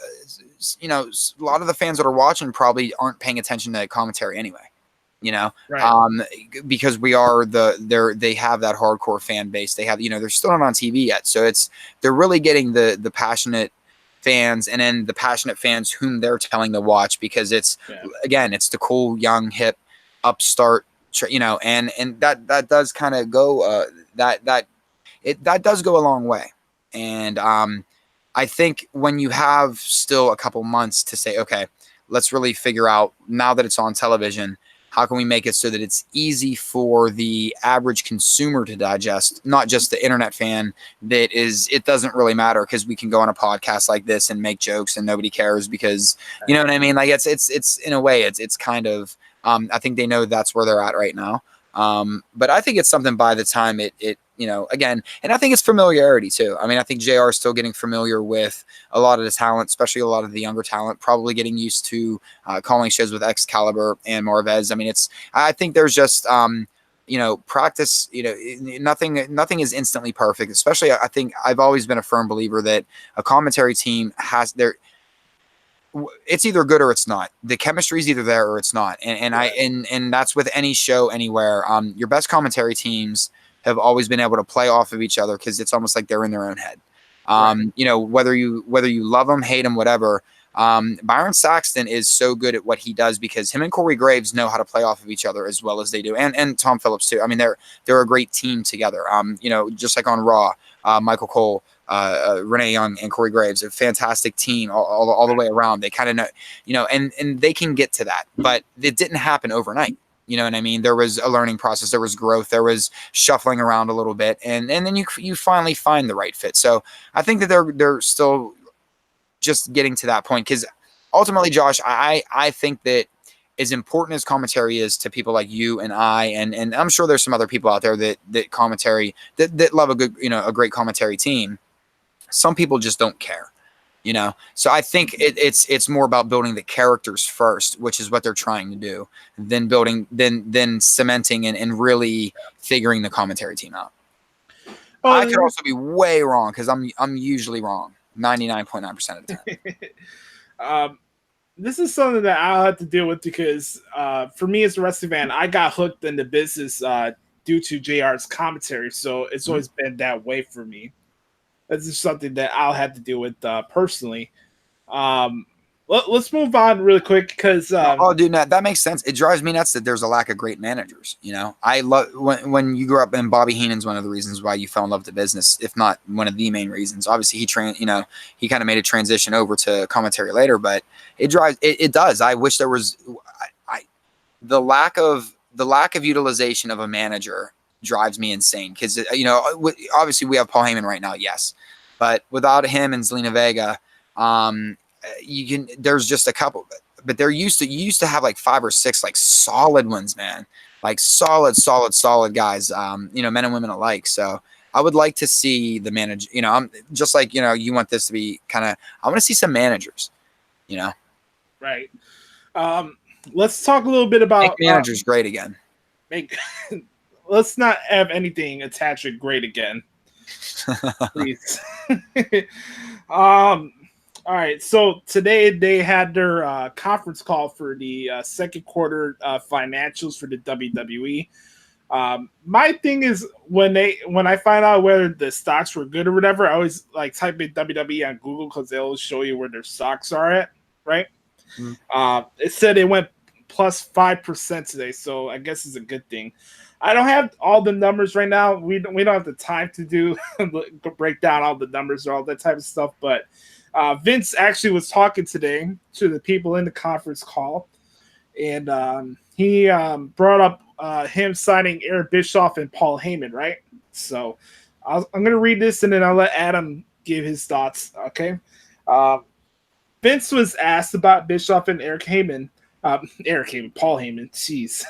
a lot of the fans that are watching probably aren't paying attention to commentary anyway. Right. Because they have that hardcore fan base. They have, they're still not on TV yet. So they're really getting the passionate fans, and then the passionate fans whom they're telling to watch, because it's the cool, young, hip, upstart, and that does kind of go, that does go a long way. And, I think when you have still a couple months to say, okay, let's really figure out, now that it's on television, how can we make it so that it's easy for the average consumer to digest, not just the internet fan it doesn't really matter because we can go on a podcast like this and make jokes and nobody cares because, you know what I mean? Like it's in a way, it's kind of, I think they know that's where they're at right now. But I think it's something by the time it again, and I think it's familiarity too. I mean, I think JR is still getting familiar with a lot of the talent, especially a lot of the younger talent, probably getting used to calling shows with Excalibur and Marvez. I mean, I think there's just, practice, nothing is instantly perfect, especially I think I've always been a firm believer that a commentary team it's either good or it's not. The chemistry is either there or it's not. And that's with any show anywhere. Your best commentary teams have always been able to play off of each other because it's almost like they're in their own head. You know, whether you love them, hate them, whatever. Byron Saxton is so good at what he does because him and Corey Graves know how to play off of each other as well as they do, and Tom Phillips too. I mean, they're a great team together. You know, just like on Raw, Michael Cole, Renee Young, and Corey Graves, a fantastic team all the way around. They kind of know, you know, and they can get to that, but it didn't happen overnight. You know what I mean? There was a learning process, there was growth, there was shuffling around a little bit, and then you finally find the right fit. So I think that they're still just getting to that point because ultimately, Josh, I think that as important as commentary is to people like you and I, and I'm sure there's some other people out there that commentary that love a good, you know, a great commentary team. Some people just don't care. You know, so I think it's more about building the characters first, which is what they're trying to do, than cementing and really figuring the commentary team out. I could also be way wrong because I'm usually wrong 99.9% of the time. This is something that I'll have to deal with because for me as a wrestling fan, I got hooked in the business due to JR's commentary, so it's always been that way for me. That's just something that I'll have to deal with personally. Let's move on really quick because dude, that makes sense. It drives me nuts that there's a lack of great managers. You know, I love when you grew up, and Bobby Heenan's one of the reasons why you fell in love with the business, if not one of the main reasons. Obviously, he kind of made a transition over to commentary later, but it does. I wish there was the lack of utilization of a manager drives me insane because, you know, obviously we have Paul Heyman right now, yes, but without him and Zelina Vega, there's just a couple, but you used to have like 5 or 6 like solid ones, man, like solid guys, you know, men and women alike. So I would like to see the manager, you know, I'm just like, you know, you want this to be kind of, I want to see some managers, you know. Right. Let's talk a little bit about make managers great again. Let's not have anything attached with great again, please. All right. So today they had their conference call for the second quarter financials for the WWE. My thing is when I find out whether the stocks were good or whatever, I always like type in WWE on Google because they'll show you where their stocks are at, right? It said it went plus 5% today, so I guess it's a good thing. I don't have all the numbers right now. We don't have the time to do break down all the numbers or all that type of stuff. But Vince actually was talking today to the people in the conference call, and he brought up him signing Eric Bischoff and Paul Heyman, right? So I'm going to read this, and then I'll let Adam give his thoughts. Okay. Vince was asked about Bischoff and Paul Heyman, jeez.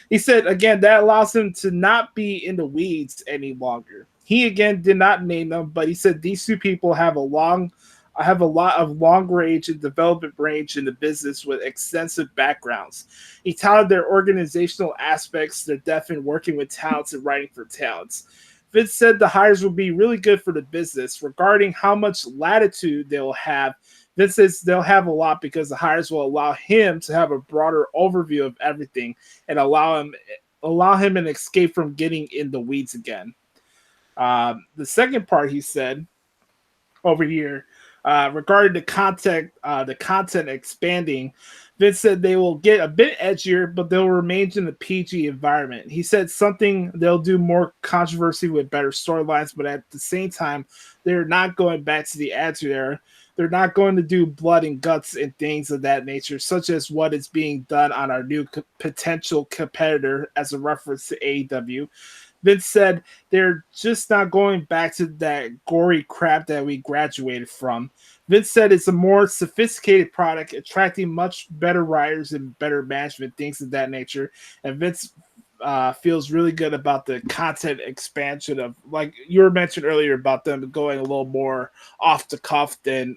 He said, again, that allows him to not be in the weeds any longer. He, again, did not name them, but he said these two people have a lot of long range and development range in the business with extensive backgrounds. He touted their organizational aspects, their depth in working with talents and writing for talents. Vince said the hires will be really good for the business. Regarding how much latitude they'll have, Vince says they'll have a lot because the hires will allow him to have a broader overview of everything and allow him an escape from getting in the weeds again. The second part he said over here regarding the content expanding, Vince said they will get a bit edgier, but they'll remain in the PG environment. He said something they'll do more controversy with better storylines, but at the same time, they're not going back to the Attitude Era. They're not going to do blood and guts and things of that nature, such as what is being done on our new potential competitor as a reference to AEW. Vince said they're just not going back to that gory crap that we graduated from. Vince said it's a more sophisticated product, attracting much better writers and better management, things of that nature. And Vince feels really good about the content expansion of, like you were mentioned earlier, about them going a little more off the cuff than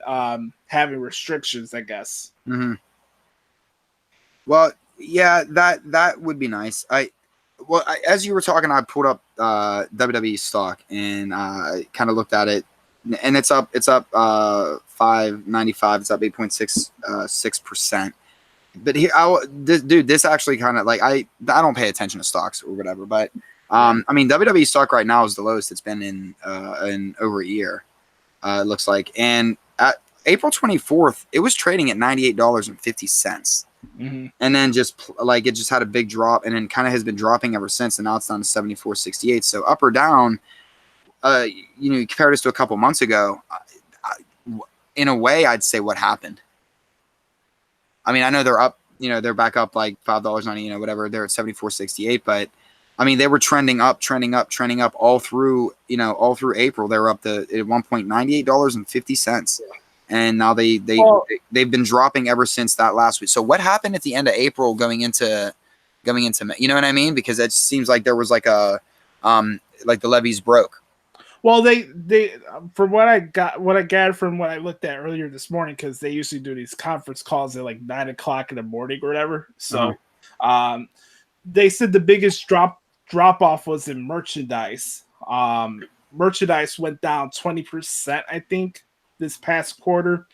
having restrictions, I guess. Mm-hmm. Well, yeah, that would be nice. As you were talking, I pulled up WWE stock and kind of looked at it and it's up 5.95. It's up 8.66%. But here, dude, this actually kind of like I don't pay attention to stocks or whatever, but I mean WWE stock right now is the lowest it's been in over a year. It looks like, and at April 24th, it was trading at $98.50. Mm-hmm. And then just like it just had a big drop, and then kind of has been dropping ever since, and now it's down to 74.68. So up or down, you compare this to a couple months ago. In a way, I'd say what happened. I mean, I know they're up, they're back up like $5.90, whatever. They're at 74.68, but I mean, they were trending up all through April. They were up to at $1.9850. And now they've been dropping ever since that last week. So what happened at the end of April going into May? You know what I mean? Because it seems like there was like a like the levees broke. Well, they from what I gathered from what I looked at earlier this morning, because they usually do these conference calls at like 9 o'clock in the morning or whatever. So they said the biggest drop off was in merchandise. Merchandise went down 20%, I think, this past quarter,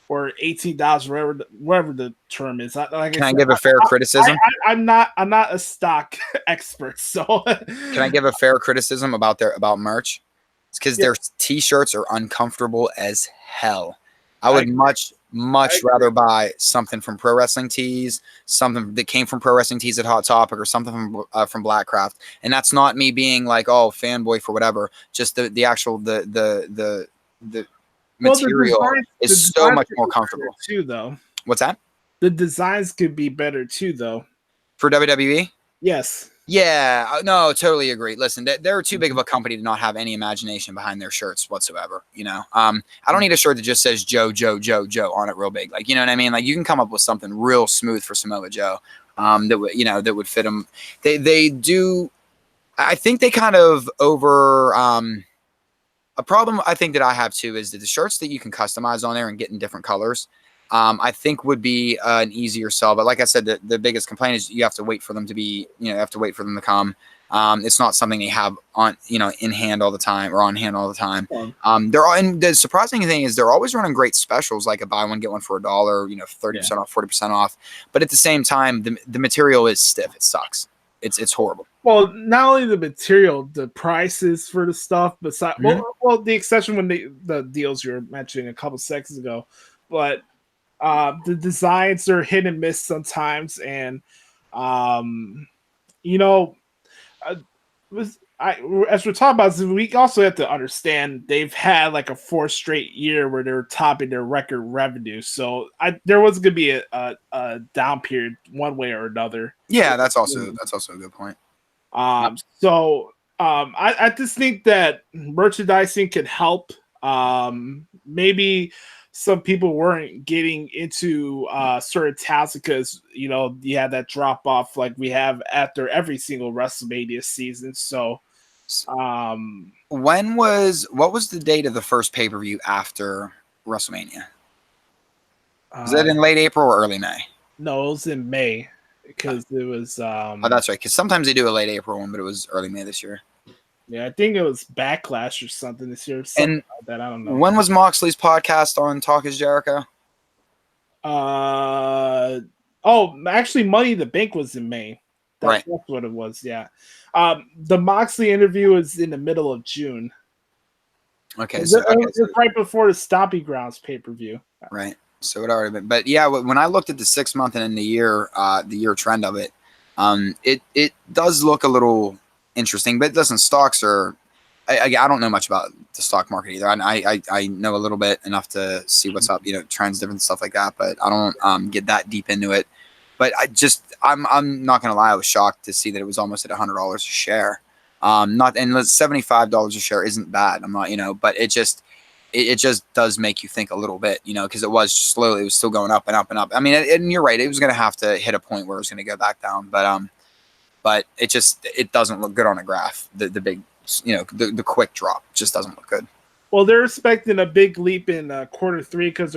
or 18,000, whatever the term is. Can I give a fair criticism? I'm not a stock expert, so can I give a fair criticism about merch? It's because their t-shirts are uncomfortable as hell. I would much rather buy something from Pro Wrestling Tees, something that came from Pro Wrestling Tees at Hot Topic, or something from Blackcraft. And that's not me being like, oh, fanboy for whatever. Just the actual the material is so much more comfortable too, though. What's that? The designs could be better too, though. For WWE? Yes. Yeah, no, totally agree. Listen, they're too big of a company to not have any imagination behind their shirts whatsoever. I don't need a shirt that just says Joe on it real big. Like, you know what I mean? Like, you can come up with something real smooth for Samoa Joe that would fit them. They do. I think they kind of over. A problem I think that I have too is that the shirts that you can customize on there and get in different colors, I think would be an easier sell. But like I said, the biggest complaint is you have to wait for them to be, you have to wait for them to come. It's not something they have on, in hand all the time or on hand all the time. And the surprising thing is they're always running great specials, like a buy one, get one for $1, 30% off, 40% off. But at the same time, the material is stiff. It sucks. It's horrible. Well, not only the material, the prices for the stuff, besides, well, the exception when the deals you were mentioning a couple seconds ago, but the designs are hit and miss sometimes, and as we're talking about this, we also have to understand they've had like a 4 straight year where they're topping their record revenue. So there was going to be a down period one way or another. Yeah, that's also a good point. I just think that merchandising can help. Maybe some people weren't getting into certain talents because you had that drop off like we have after every single WrestleMania season. So what was the date of the first pay-per-view after WrestleMania? Was that in late April or early May? No, it was in May because it was oh, that's right, because sometimes they do a late April one, but it was early May this year. Yeah, I think it was Backlash or something this year. Something like that, I don't know. When was Moxley's podcast on Talk Is Jericho? Actually, Money in the Bank was in May. That's what it was. Yeah. The Moxley interview is in the middle of June. Okay, so it's right before the Stomping Grounds pay-per-view. Right. So it already been, but yeah, when I looked at the 6 month and in the year trend of it, it does look a little interesting. But listen, stocks are. I don't know much about the stock market either. I know a little bit enough to see what's up, trends, different stuff like that. But I don't get that deep into it. But I'm not gonna lie, I was shocked to see that it was almost at $100 a share. And $75 a share isn't bad. I'm not, but it just does make you think a little bit, because it was still going up and up and up. I mean, and you're right, it was gonna have to hit a point where it was gonna go back down. But it doesn't look good on a graph. The big, the quick drop just doesn't look good. Well, they're expecting a big leap in quarter 3 because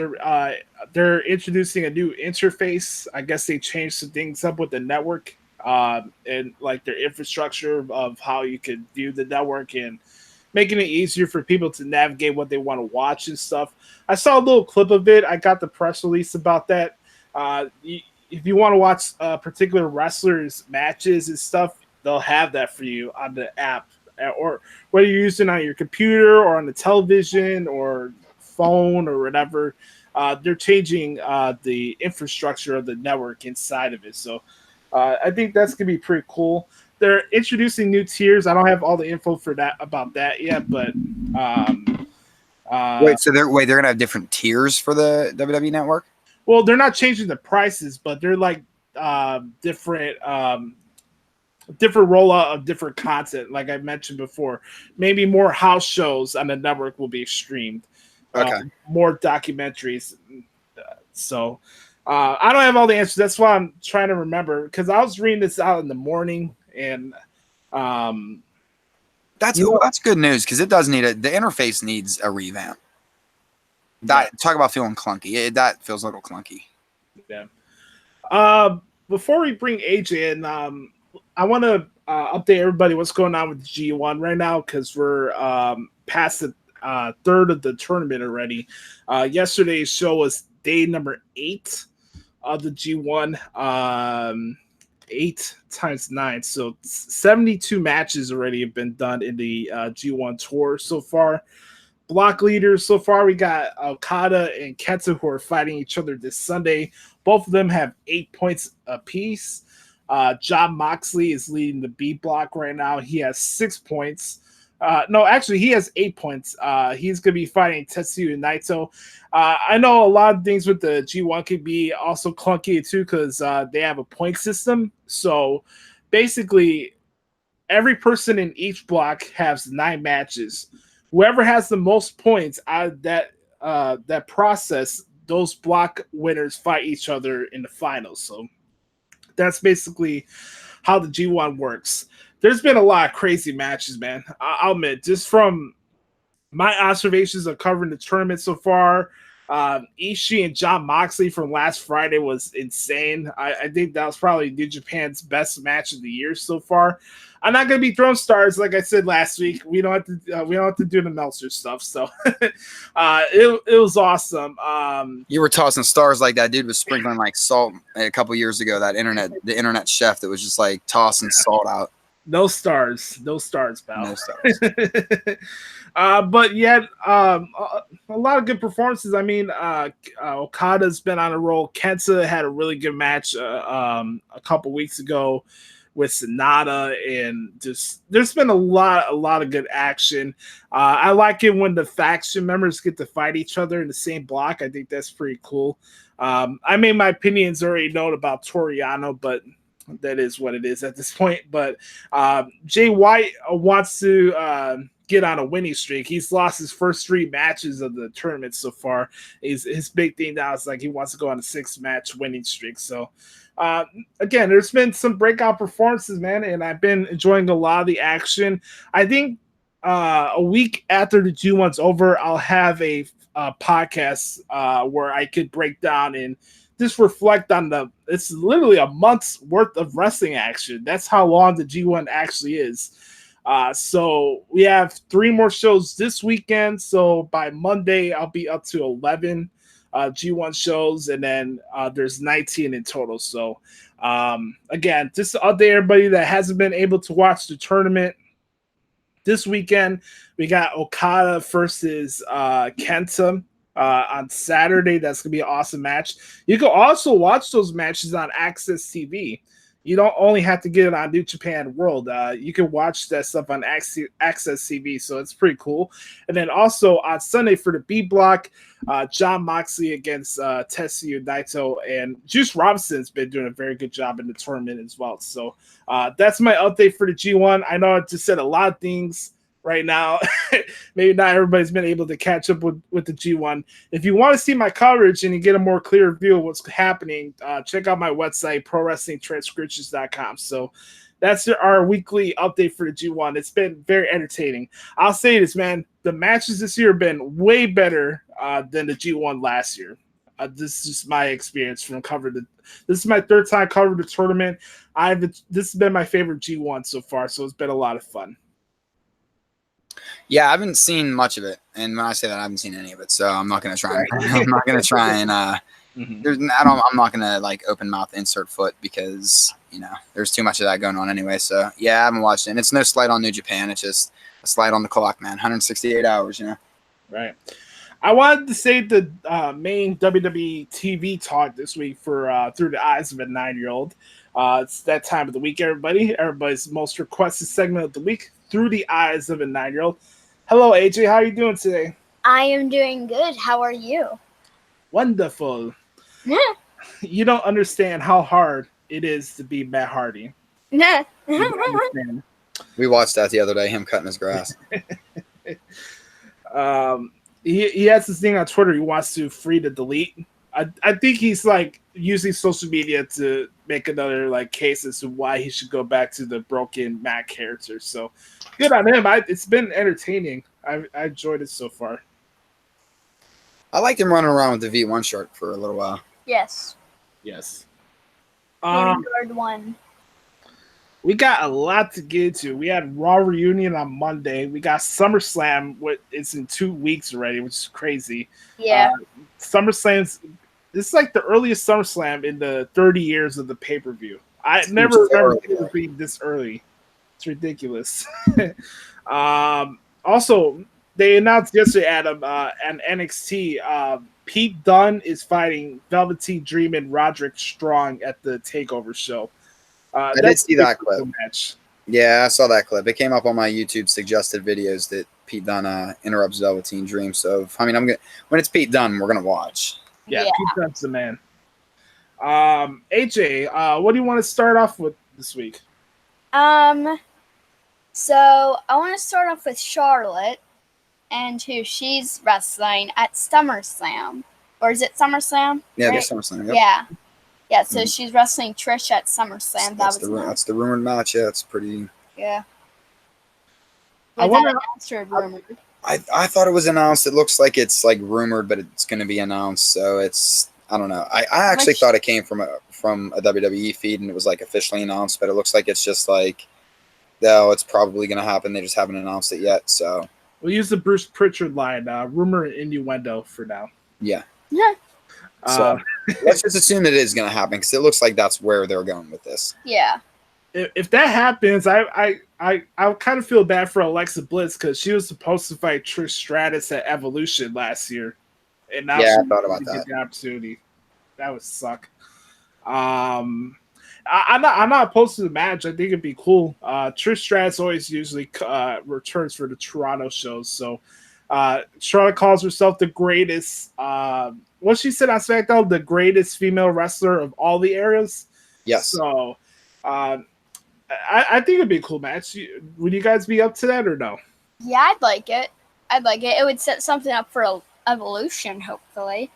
they're introducing a new interface. I guess they changed some things up with the network and like their infrastructure of how you could view the network, and making it easier for people to navigate what they want to watch and stuff. I saw a little clip of it. I got the press release about that. If you want to watch particular wrestlers' matches and stuff, they'll have that for you on the app, or whether you're using it on your computer or on the television or phone or whatever. They're changing the infrastructure of the network inside of it. So I think that's gonna be pretty cool. They're introducing new tiers. I don't have all the info for that about that yet, but they're gonna have different tiers for the WWE Network. well, they're not changing the prices, but they're like different rollout of different content. Like I mentioned before, maybe more house shows on the network will be streamed. Okay. More documentaries. So I don't have all the answers. That's why I'm trying to remember, because I was reading this out in the morning, and that's good news, because it does need the interface needs a revamp. Talk about feeling clunky. That feels a little clunky. Yeah. Before we bring AJ in, I want to update everybody what's going on with the G1 right now, because we're past the third of the tournament already. Yesterday's show was day number 8 of the G1. 8 times 9, so 72 matches already have been done in the G1 tour so far. Block leaders so far, we got Okada and Kenta, who are fighting each other this Sunday. Both of them have 8 points apiece. Jon Moxley is leading the B block right now. He has 6 points. No, actually, he has 8 points. He's going to be fighting Tetsuya Naito. I know a lot of things with the G1 could be also clunky too, because they have a point system. So basically, every person in each block has 9 matches. Whoever has the most points out of that process, those block winners fight each other in the finals. So that's basically how the G1 works. There's been a lot of crazy matches, man. I'll admit, just from my observations of covering the tournament so far, Ishii and Jon Moxley from last Friday was insane. I think that was probably New Japan's best match of the year so far. I'm not gonna be throwing stars like I said last week. We don't have to do the Meltzer stuff. So it was awesome. You were tossing stars like that dude was sprinkling like salt a couple years ago. The internet chef that was just like tossing salt out. No stars, pal. No stars. But yet, a lot of good performances. I mean, Okada's been on a roll. Kenta had a really good match a couple weeks ago with Sonata, and just there's been a lot of good action. I like it when the faction members get to fight each other in the same block. I think that's pretty cool. I made my opinions already known about Toriano, but that is what it is at this point. But Jay White wants to get on a winning streak. He's lost his first 3 matches of the tournament so far. His big thing now is like he wants to go on a 6-match winning streak. So again, there's been some breakout performances, man, and I've been enjoying a lot of the action. I think a week after the G1's over, I'll have a podcast where I could break down and just reflect on it's literally a month's worth of wrestling action. That's how long the G1 actually is. So we have 3 more shows this weekend. So by Monday, I'll be up to 11 G1 shows, and then there's 19 in total. So again, just to update everybody that hasn't been able to watch the tournament, this weekend we got Okada versus Kenta on Saturday. That's gonna be an awesome match. You can also watch those matches on Access TV. You don't only have to get it on New Japan World. You can watch that stuff on Access TV, so it's pretty cool. And then also on Sunday for the B block, Jon Moxley against Tetsuya Naito, and Juice Robinson's been doing a very good job in the tournament as well. So that's my update for the G1. I know I just said a lot of things right now. Maybe not everybody's been able to catch up with the G1. If you want to see my coverage and you get a more clear view of what's happening, check out my website, prowrestlingtranscriptions.com. So that's our weekly update for the G1. It's been very entertaining. I'll say this, man. The matches this year have been way better than the G1 last year. This is just my experience from covering this is my 3rd time covering the tournament. This has been my favorite G1 so far, so it's been a lot of fun. Yeah, I haven't seen much of it, and when I say that, I haven't seen any of it, so I'm not gonna try. I'm not gonna try and. I'm not gonna like open mouth insert foot because there's too much of that going on anyway. So yeah, I haven't watched it. And it's no slight on New Japan. It's just a slight on the clock, man. 168 hours. Right. I wanted to say the main WWE TV talk this week for Through the Eyes of a 9-year-old. It's that time of the week, everybody. Everybody's most requested segment of the week, Through the Eyes of a 9-year-old. Hello, AJ. How are you doing today? I am doing good. How are you? Wonderful. You don't understand how hard it is to be Matt Hardy. You don't understand. We watched that the other day, him cutting his grass. He has this thing on Twitter. He wants to free to delete. I think he's like using social media to make another like case as to why he should go back to the broken Matt character. So good on him. It's been entertaining. I enjoyed it so far. I liked him running around with the V1 shirt for a little while. Yes. Yes. Third one. We got a lot to get into. We had Raw Reunion on Monday. We got SummerSlam. It's in 2 weeks already, which is crazy. Yeah. SummerSlam's. This is like the earliest SummerSlam in the 30 years of the pay-per-view. I never remember it being this early. It's ridiculous. Also, they announced yesterday, Adam, on NXT, Pete Dunne is fighting Velveteen Dream and Roderick Strong at the TakeOver show. I did see that clip. Match. Yeah, I saw that clip. It came up on my YouTube suggested videos that Pete Dunne interrupts Velveteen Dream. So, when it's Pete Dunne, we're gonna watch. Yeah, Pete Dunne's the man. AJ, what do you want to start off with this week? So I want to start off with Charlotte and who she's wrestling at SummerSlam. Or is it SummerSlam? Yeah, right? it's SummerSlam. Yep. Yeah. Yeah, so she's wrestling Trish at SummerSlam. That's the rumored match. Yeah, it's pretty. Yeah. I thought it was announced. It looks like it's like rumored, but it's going to be announced. So I don't know. I actually thought it came from a WWE feed and it was like officially announced, but it looks like it's just like, no, it's probably going to happen. They just haven't announced it yet. So we'll use the Bruce Pritchard line, rumor and innuendo for now. Yeah. Yeah. So let's just assume that it is going to happen because it looks like that's where they're going with this. Yeah. If that happens, I kind of feel bad for Alexa Bliss because she was supposed to fight Trish Stratus at Evolution last year, and now I thought about that. The opportunity that would suck. I'm not opposed to the match. I think it'd be cool. Trish Stratus always usually returns for the Toronto shows, so Charlotte calls herself the greatest. What she said on SmackDown, the greatest female wrestler of all the eras. Yes. So, I think it'd be a cool match. Would you guys be up to that or no? Yeah, I'd like it. It would set something up for Evolution, hopefully.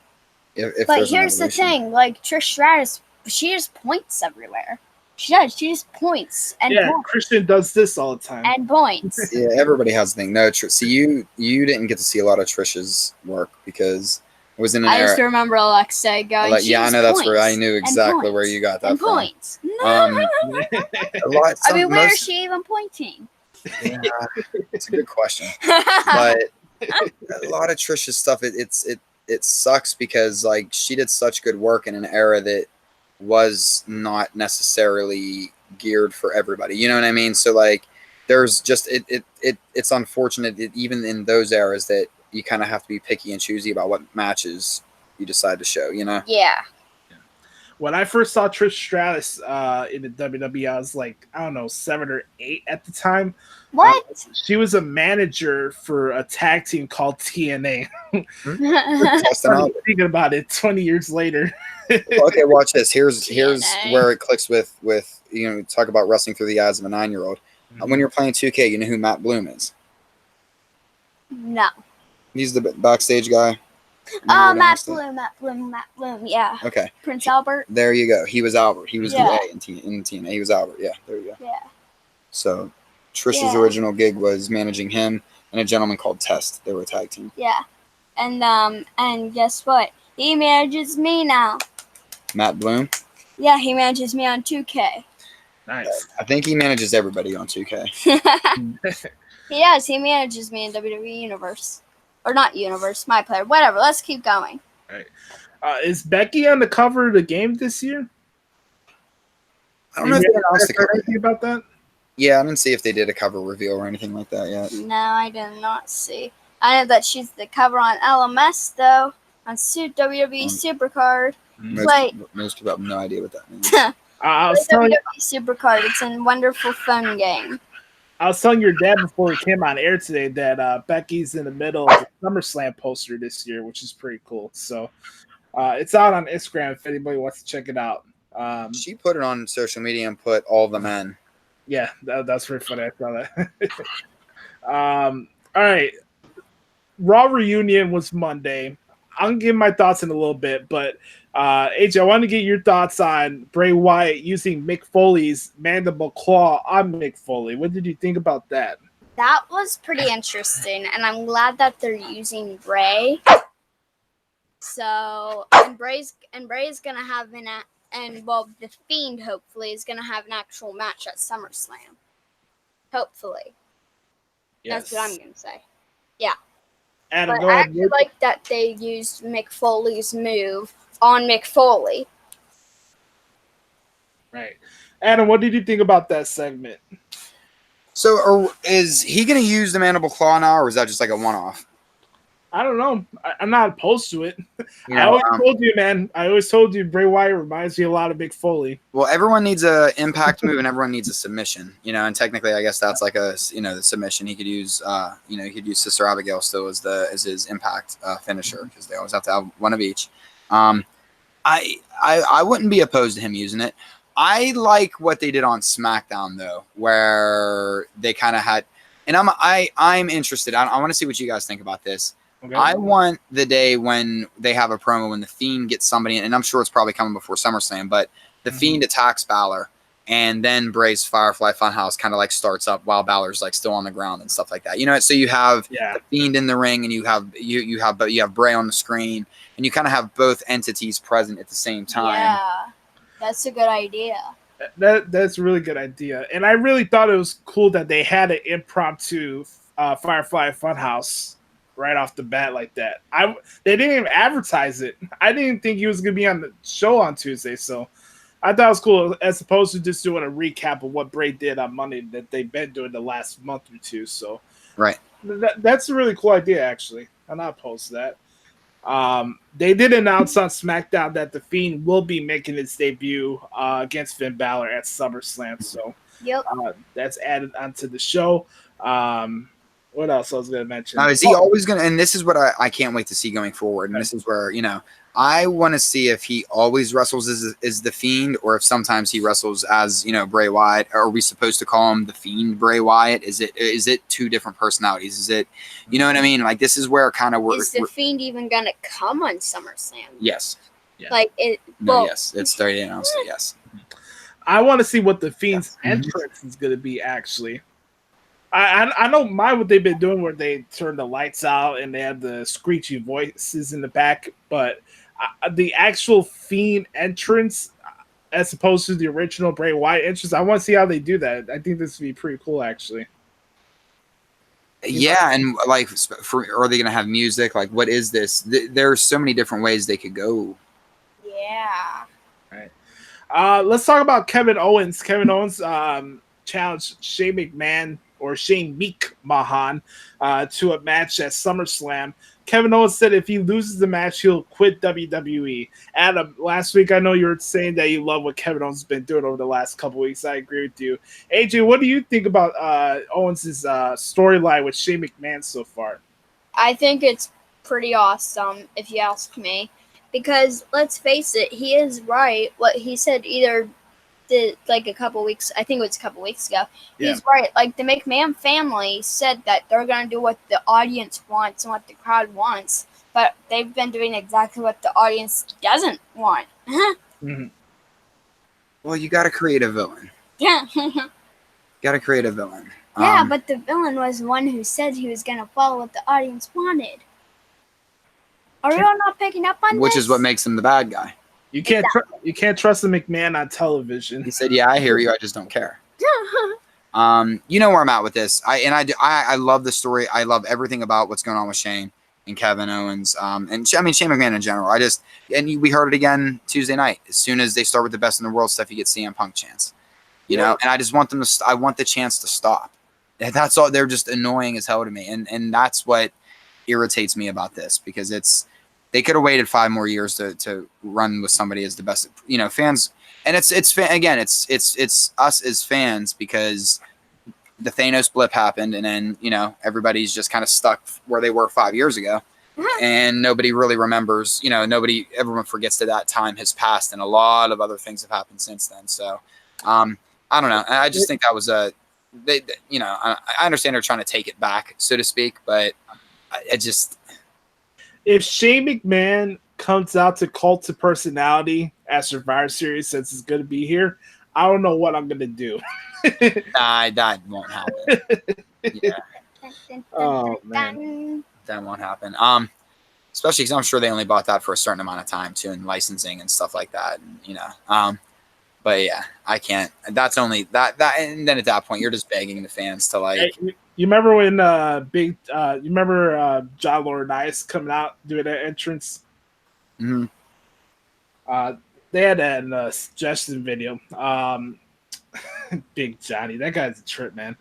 But here's the thing: like Trish Stratus, she just points everywhere. She does. She just points and points. Christian does this all the time and points. Yeah, everybody has a thing. No, see, you didn't get to see a lot of Trish's work because it was in an era. I used to remember Alexa going. Yeah, I know that's where I knew exactly where you got that from. Points. Where is she even pointing? Yeah, it's a good question. But a lot of Trish's stuff, it sucks because like she did such good work in an era that was not necessarily geared for everybody. You know what I mean? So like there's just it's unfortunate that even in those eras that you kind of have to be picky and choosy about what matches you decide to show, you know? Yeah. When I first saw Trish Stratus in the WWE, I was like, I don't know, 7 or 8 at the time. What? She was a manager for a tag team called TNA. I'm thinking about it 20 years later. Okay, watch this. Here's where it clicks with talk about wrestling through the eyes of a 9-year-old. Mm-hmm. When you're playing 2K, you know who Matt Bloom is? No. He's the backstage guy. Oh, Matt Bloom, yeah. Okay. Prince Albert. There you go. He was Albert. He was the A in TNA. He was Albert. Yeah, there you go. Yeah. So Trish's original gig was managing him and a gentleman called Test. They were a tag team. Yeah. And guess what? He manages me now. Matt Bloom? Yeah, he manages me on 2K. Nice. I think he manages everybody on 2K. He does. He manages me in WWE Universe. Or not Universe, my player. Whatever. Let's keep going. All right. Is Becky on the cover of the game this year? I don't know if they announced the cover. Anything about that? Yeah, I didn't see if they did a cover reveal or anything like that yet. No, I did not see. I know that she's the cover on LMS, though. On WWE Supercard. Most people have no idea what that means. WWE Supercard. It's a wonderful phone game. I was telling your dad before we came on air today that Becky's in the middle of the SummerSlam poster this year, which is pretty cool. So it's out on Instagram if anybody wants to check it out. She put it on social media and put all the men. Yeah, that's pretty funny. I saw that. All right. Raw Reunion was Monday. I'm going to give my thoughts in a little bit, but AJ, I want to get your thoughts on Bray Wyatt using Mick Foley's mandible claw on Mick Foley. What did you think about that? That was pretty interesting, and I'm glad that they're using Bray. So, and Bray's going to have the Fiend, hopefully, is going to have an actual match at SummerSlam. Hopefully. Yes. That's what I'm going to say. Yeah. Adam, but I actually like that they used Mick Foley's move on Mick Foley. Right. Adam, what did you think about that segment? So, is he going to use the mandible claw now, or is that just like a one-off? I don't know. I'm not opposed to it. I always told you, man. I always told you Bray Wyatt reminds me a lot of Mick Foley. Well, everyone needs a impact move and everyone needs a submission, and technically I guess that's like the submission. He could use, he could use Sister Abigail still as his impact finisher because they always have to have one of each. I wouldn't be opposed to him using it. I like what they did on SmackDown though, where they kind of had, and I'm interested. I want to see what you guys think about this. Okay. I want the day when they have a promo when the Fiend gets somebody, and I'm sure it's probably coming before SummerSlam, but the Fiend attacks Balor, and then Bray's Firefly Funhouse kind of like starts up while Balor's like still on the ground and stuff like that. So you have the Fiend in the ring, and you have Bray on the screen, and you kind of have both entities present at the same time. Yeah, that's a good idea. That's a really good idea, and I really thought it was cool that they had an impromptu Firefly Funhouse right off the bat like that. They didn't even advertise it. I didn't think he was going to be on the show on Tuesday, so I thought it was cool as opposed to just doing a recap of what Bray did on Monday that they've been doing the last month or two. So right, that's a really cool idea, actually. I'm not opposed to that. They did announce on SmackDown that the Fiend will be making his debut against Finn Balor at SummerSlam, so that's added onto the show. What else I was going to mention? Now, is he always going to, and this is what I can't wait to see going forward, and this is where, I want to see if he always wrestles as the Fiend, or if sometimes he wrestles as, Bray Wyatt. Are we supposed to call him the Fiend Bray Wyatt? Is it two different personalities? Is it, you know what I mean? Like, this is where kind of we're... Is the Fiend even going to come on SummerSlam? Yes. Yeah. Like, it... No, yes. It's already announced it, yes. I want to see what the Fiend's entrance is going to be, actually. I don't mind what they've been doing where they turn the lights out and they have the screechy voices in the back, but the actual Fiend entrance as opposed to the original Bray Wyatt entrance, I want to see how they do that. I think this would be pretty cool, actually. Yeah, and like, are they going to have music? Like, what is this? There's so many different ways they could go. Yeah. All right. Let's talk about Kevin Owens. Kevin Owens challenged Shane McMahon or Shane McMahon to a match at SummerSlam. Kevin Owens said if he loses the match, he'll quit WWE. Adam, last week I know you were saying that you love what Kevin Owens has been doing over the last couple weeks. I agree with you. AJ, what do you think about Owens' storyline with Shane McMahon so far? I think it's pretty awesome, if you ask me. Because, let's face it, he is right. What he said like a couple weeks, I think it was a couple weeks ago. Yeah. He's right. Like, the McMahon family said that they're going to do what the audience wants and what the crowd wants, but they've been doing exactly what the audience doesn't want. Mm-hmm. Well, you got to create a villain. Yeah. Got to create a villain. Yeah, but the villain was the one who said he was going to follow what the audience wanted. Are we all not picking up on Which this? is what makes him the bad guy. You can't trust the McMahon on television. He said, "Yeah, I hear you. I just don't care." You know where I'm at with this. I love the story. I love everything about what's going on with Shane and Kevin Owens. And Shane McMahon in general. We heard it again Tuesday night. As soon as they start with the best in the world stuff, you get CM Punk chance. You know, and I just want them to. I want the chance to stop. That's all. They're just annoying as hell to me, and that's what irritates me about this, because they could have waited 5 more years to run with somebody as the best. You know, fans, and it's us as fans, because the Thanos blip happened, and then everybody's just kind of stuck where they were 5 years ago, and nobody really remembers. Everyone forgets that time has passed, and a lot of other things have happened since then. So. I don't know. I just think that was I understand they're trying to take it back, so to speak, but if Shane McMahon comes out to Cult of Personality at Survivor Series, since it's going to be here, I don't know what I'm going to do. Nah, that won't happen. Yeah. Oh man, that won't happen. Especially because I'm sure they only bought that for a certain amount of time too, and licensing and stuff like that. And, but yeah, I can't. That's only that, and then at that point, you're just begging the fans to like. Hey, you remember when you remember John Laurinaitis coming out doing that entrance? Mm-hmm. They had that in a suggestion video. Big Johnny, that guy's a trip, man.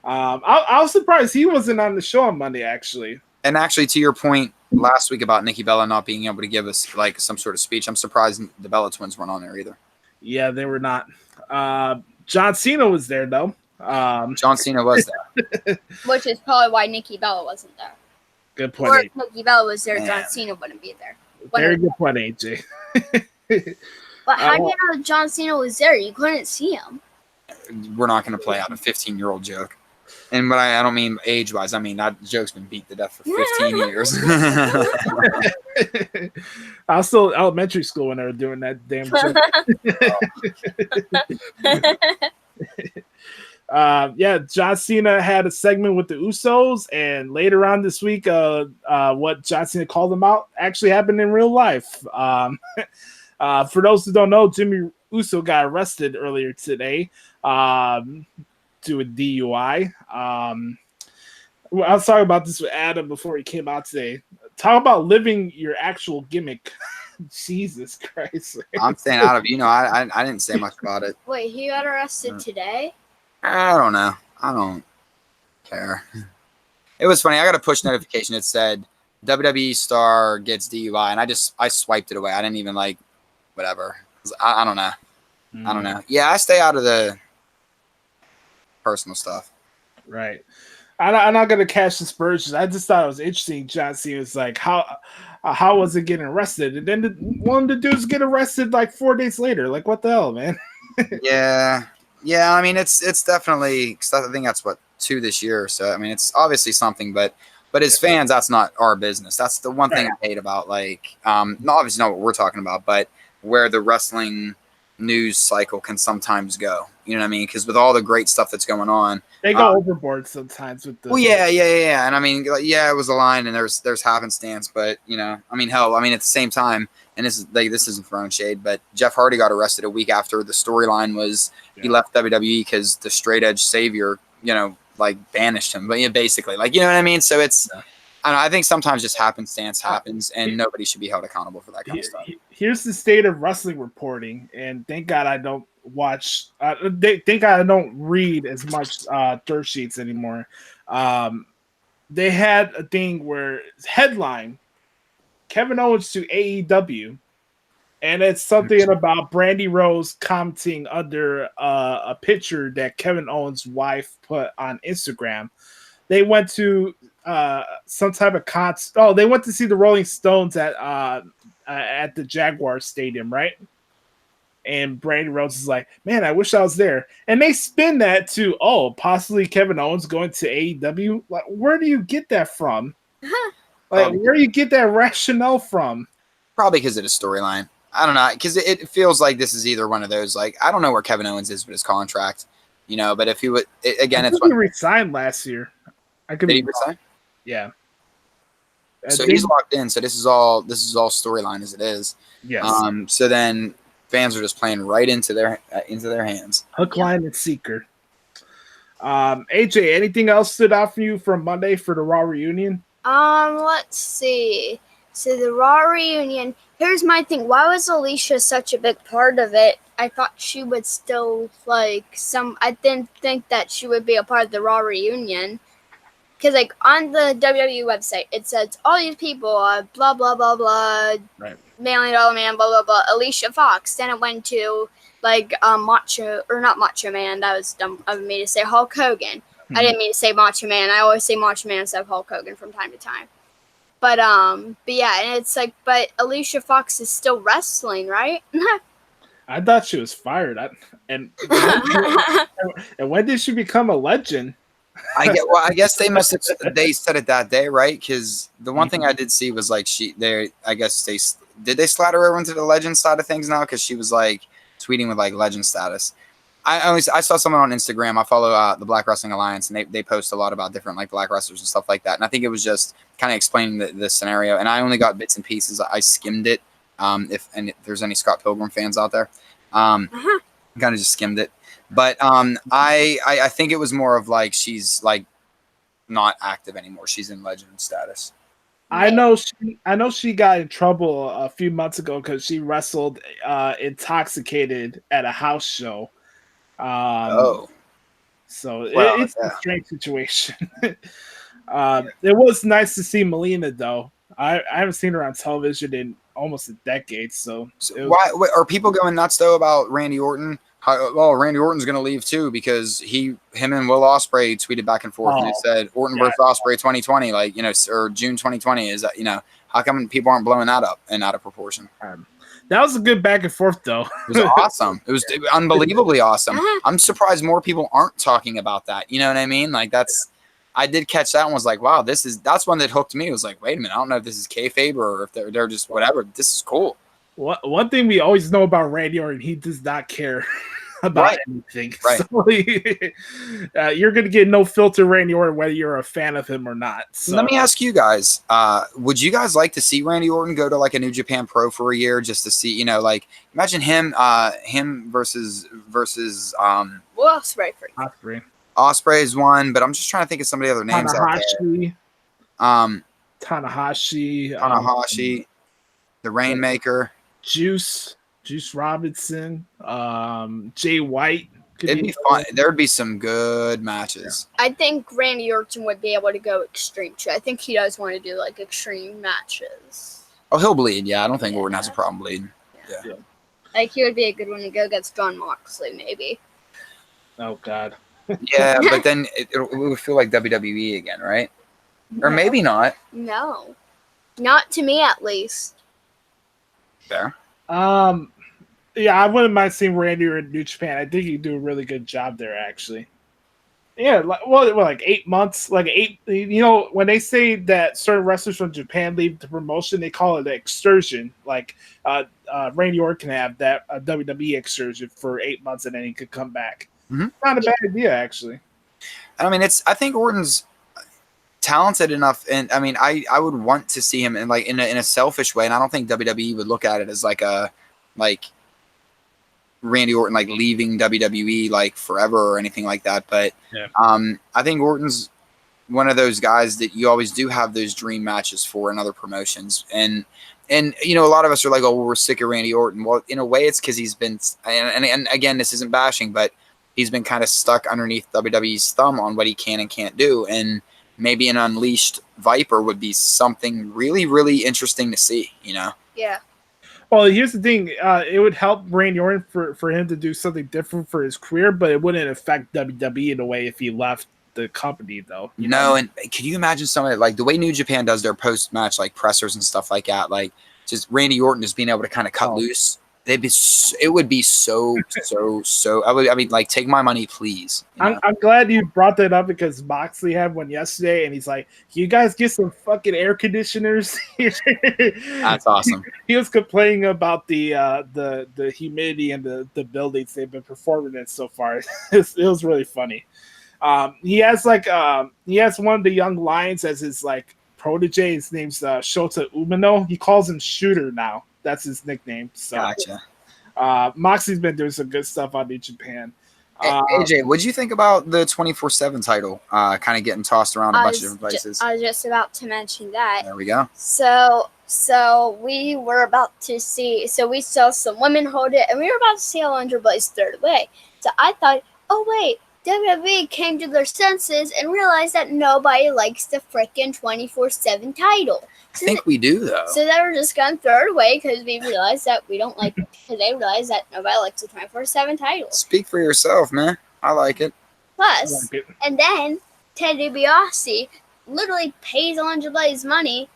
I was surprised he wasn't on the show on Monday, actually. And actually, to your point last week about Nikki Bella not being able to give us like some sort of speech, I'm surprised the Bella twins weren't on there either. Yeah, they were not. John Cena was there, though. John Cena was there. Which is probably why Nikki Bella wasn't there. Good point. Or if Nikki Bella was there, John Cena wouldn't be there. Very good point, AJ. But how do you know John Cena was there? You couldn't see him. We're not going to play out a 15-year-old joke. And but I don't mean age-wise. I mean, that joke's been beat to death for 15 years. I was still in elementary school when they were doing that damn joke. Yeah, John Cena had a segment with the Usos, and later on this week, what John Cena called them out actually happened in real life. For those who don't know, Jimmy Uso got arrested earlier today. To a DUI. I was talking about this with Adam before he came out today. Talk about living your actual gimmick. Jesus Christ. I'm staying out of it. I didn't say much about it. Wait, he got arrested today? I don't know. I don't care. It was funny. I got a push notification. It said WWE star gets DUI, and I swiped it away. I didn't even whatever. I don't know. I don't know. Yeah, I stay out of the personal stuff. Right. I'm not going to catch aspersions. I just thought it was interesting. John Cena was like, how was it getting arrested? And then one of the dudes get arrested 4 days later. Like, what the hell, man? Yeah. I mean, it's definitely, cause I think that's 2 this year. So, I mean, it's obviously something, but as fans, that's not our business. That's the one thing I hate about obviously not what we're talking about, but where the wrestling news cycle can sometimes go. You know what I mean? Because with all the great stuff that's going on, they go overboard sometimes with this. Well, yeah. And I mean, it was a line, and there's happenstance, but I mean, hell, I mean, at the same time, and this isn't throwing shade, but Jeff Hardy got arrested a week after the storyline was he left WWE because the straight edge savior, banished him. But basically, you know what I mean? So it's. Yeah. I think sometimes just happenstance happens, and nobody should be held accountable for that kind of stuff. Here's the state of wrestling reporting, and thank God I don't watch. Thank God I don't read as much dirt sheets anymore. They had a thing where headline Kevin Owens to AEW, and it's something about Brandy Rose commenting under a picture that Kevin Owens' wife put on Instagram. They went to some type of concert. Oh, they went to see the Rolling Stones at the Jaguar Stadium, right? And Brandy Rose is like, man, I wish I was there. And they spin that to, possibly Kevin Owens going to AEW. Like, where do you get that from? Where do you get that rationale from? Probably because of the storyline. I don't know, because it feels like this is either one of those, I don't know where Kevin Owens is with his contract, but if he would, again, it's he resigned last year. Did he resign? Yeah. So he's locked in. So this is all storyline as it is. Yes. So then fans are just playing right into their hands. Hook, line, and seeker. AJ, anything else stood out for you from Monday for the Raw reunion? Let's see. So the Raw reunion. Here's my thing. Why was Alicia such a big part of it? I thought she would still I didn't think that she would be a part of the Raw reunion. Because on the WWE website, it says all these people, blah blah blah blah, right. $1 Million Man, blah blah blah. Alicia Fox. Then it went to Macho or not Macho Man. That was dumb of me to say Hulk Hogan. I didn't mean to say Macho Man. I always say Macho Man instead of Hulk Hogan from time to time. But yeah, and it's but Alicia Fox is still wrestling, right? I thought she was fired. And when did she become a legend? I guess they must have. They said it that day, right? Because the one thing I did see was I guess they slide her over into the legend side of things now because she was tweeting with legend status. I saw someone on Instagram. I follow the Black Wrestling Alliance, and they post a lot about different black wrestlers and stuff like that. And I think it was just kind of explaining the scenario. And I only got bits and pieces. I skimmed it. If there's any Scott Pilgrim fans out there, kind of just skimmed it. But I think it was more of she's not active anymore. She's in legend status. I know she got in trouble a few months ago because she wrestled intoxicated at a house show. So it's a strange situation. It was nice to see Melina though. I haven't seen her on television in almost a decade. So why are people going nuts though about Randy Orton? Randy Orton's going to leave too because him and Will Ospreay tweeted back and forth and they said Orton versus Ospreay 2020, or June 2020 is that, how come people aren't blowing that up and out of proportion? That was a good back and forth though. It was awesome. It was unbelievably awesome. I'm surprised more people aren't talking about that. You know what I mean? I did catch that and was like, wow, that's one that hooked me. It was like, wait a minute, I don't know if this is kayfabe or if they're just whatever. This is cool. One thing we always know about Randy Orton, he does not care about anything. Right. So, you're going to get no filter Randy Orton whether you're a fan of him or not. So. Let me ask you guys, would you guys like to see Randy Orton go to a New Japan Pro for a year just to see, imagine him versus Ospreay. Ospreay's one, but I'm just trying to think of some of the other names out there. Tanahashi, the Rainmaker. Juice Robinson, Jay White. It'd be fun. There would be some good matches. I think Randy Orton would be able to go extreme too. I think he does want to do extreme matches. Oh, he'll bleed. Yeah, I don't think Orton has a problem bleeding. Yeah. He would be a good one to go against John Moxley, maybe. Oh God. Yeah, but then it would feel like WWE again, right? No. Or maybe not. No, not to me at least. Fair. Yeah, I wouldn't mind seeing Randy in New Japan. I think he'd do a really good job there, actually. Yeah, 8 months, when they say that certain wrestlers from Japan leave the promotion, they call it an excursion. Randy Orton can have that a WWE excursion for 8 months, and then he could come back. Mm-hmm. Not a bad idea, actually. I mean, I think Orton's talented enough, and I mean, I would want to see him in a selfish way, and I don't think WWE would look at it as Randy Orton leaving WWE forever or anything like that. But I think Orton's one of those guys that you always do have those dream matches for in other promotions, and a lot of us are like, oh, well, we're sick of Randy Orton. Well, in a way, it's because he's been, and again, this isn't bashing, but he's been kind of stuck underneath WWE's thumb on what he can and can't do, and maybe an unleashed Viper would be something really, really interesting to see. Yeah. Well, here's the thing. It would help Randy Orton for him to do something different for his career, but it wouldn't affect WWE in a way if he left the company, though. And can you imagine somebody the way New Japan does their post-match pressers and stuff like that, just Randy Orton just being able to kind of cut loose? It would be so. I mean, take my money, please. I'm glad you brought that up because Moxley had one yesterday, and he's like, "Can you guys get some fucking air conditioners?" That's awesome. He was complaining about the humidity in the buildings they've been performing in so far. It was really funny. He has one of the young lions as his protege. His name's Shota Umino. He calls him Shooter now. That's his nickname. So, gotcha. Moxley's been doing some good stuff on New Japan. AJ, what'd you think about the 24/7 title? Kind of getting tossed around a bunch of different places. I was just about to mention that. There we go. So we were about to see. So we saw some women hold it, and we were about to see Alundra Blaze third away. So I thought, oh wait, WWE came to their senses and realized that nobody likes the frickin' 24/7 title. I think we do, though. So they were just going to throw it away because we realized that we don't like it. Because they realized that nobody likes the 24/7 title. Speak for yourself, man. I like it. Plus, and then Ted DiBiase literally pays Alundra Blaze money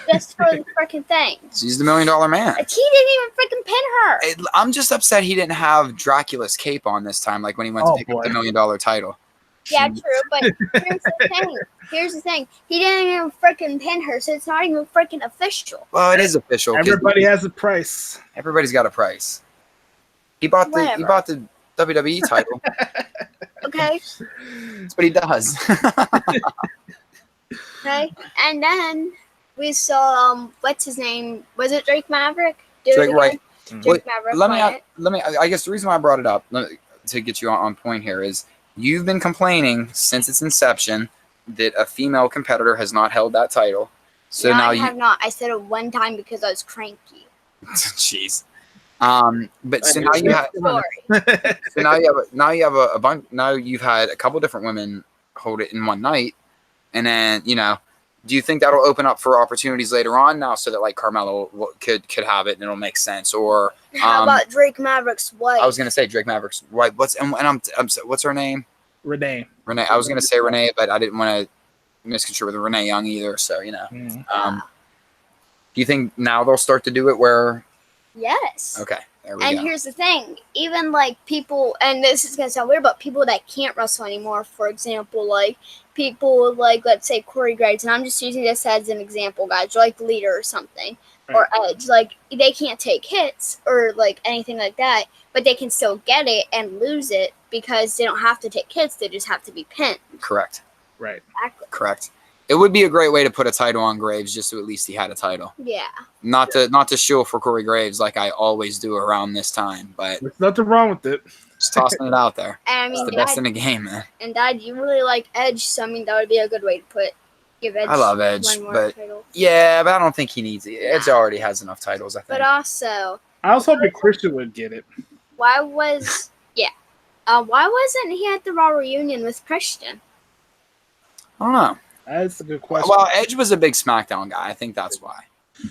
just for the frickin' thing. He's the $1 million man. He didn't even frickin' pin her. I'm just upset he didn't have Dracula's cape on this time, like when he went to pick up the $1 million title. Yeah, true, but here's the thing. He didn't even frickin' pin her, so it's not even frickin' official. Well, it is official. Everybody has a price. Everybody's got a price. He bought the WWE title. Okay. That's what he does. Okay, and then we saw what's his name? Was it Drake Maverick? Drake, right? Drake Maverick. Let me. I guess the reason why I brought it up to get you on point here is you've been complaining since its inception that a female competitor has not held that title. So no, now I have not. I said it one time because I was cranky. Jeez. But so now you have. So now you have a bunch. Now you've had a couple different women hold it in one night, and then do you think that'll open up for opportunities later on now, so that like Carmelo could have it and it'll make sense? Or how about Drake Maverick's wife? I was gonna say Drake Maverick's wife. What's her name? Renee. I was gonna say Renee, but I didn't want to misconstrue with Renee Young either. So do you think now they'll start to do it where? Yes. Okay. There we go. And here's the thing, even like people, and this is gonna sound weird, but people that can't wrestle anymore, for example, like people like, let's say Corey Graves, and I'm just using this as an example, guys, like Leader or something, or Edge, like they can't take hits or like anything like that, but they can still get it and lose it because they don't have to take hits, they just have to be pinned. Correct. Right. Exactly. Correct. It would be a great way to put a title on Graves, just so at least he had a title. Yeah. Not to shill for Corey Graves like I always do around this time, but there's nothing wrong with it. Just tossing it out there. And I mean, it's the best in the game, man. And Dad, you really like Edge, so I mean that would be a good way to give Edge. I love Edge, but I don't think he needs it. Edge already has enough titles, I think. But also, I was hoping Christian would get it. Why wasn't he at the Raw reunion with Christian? I don't know. That's a good question. Well, Edge was a big SmackDown guy. I think that's why.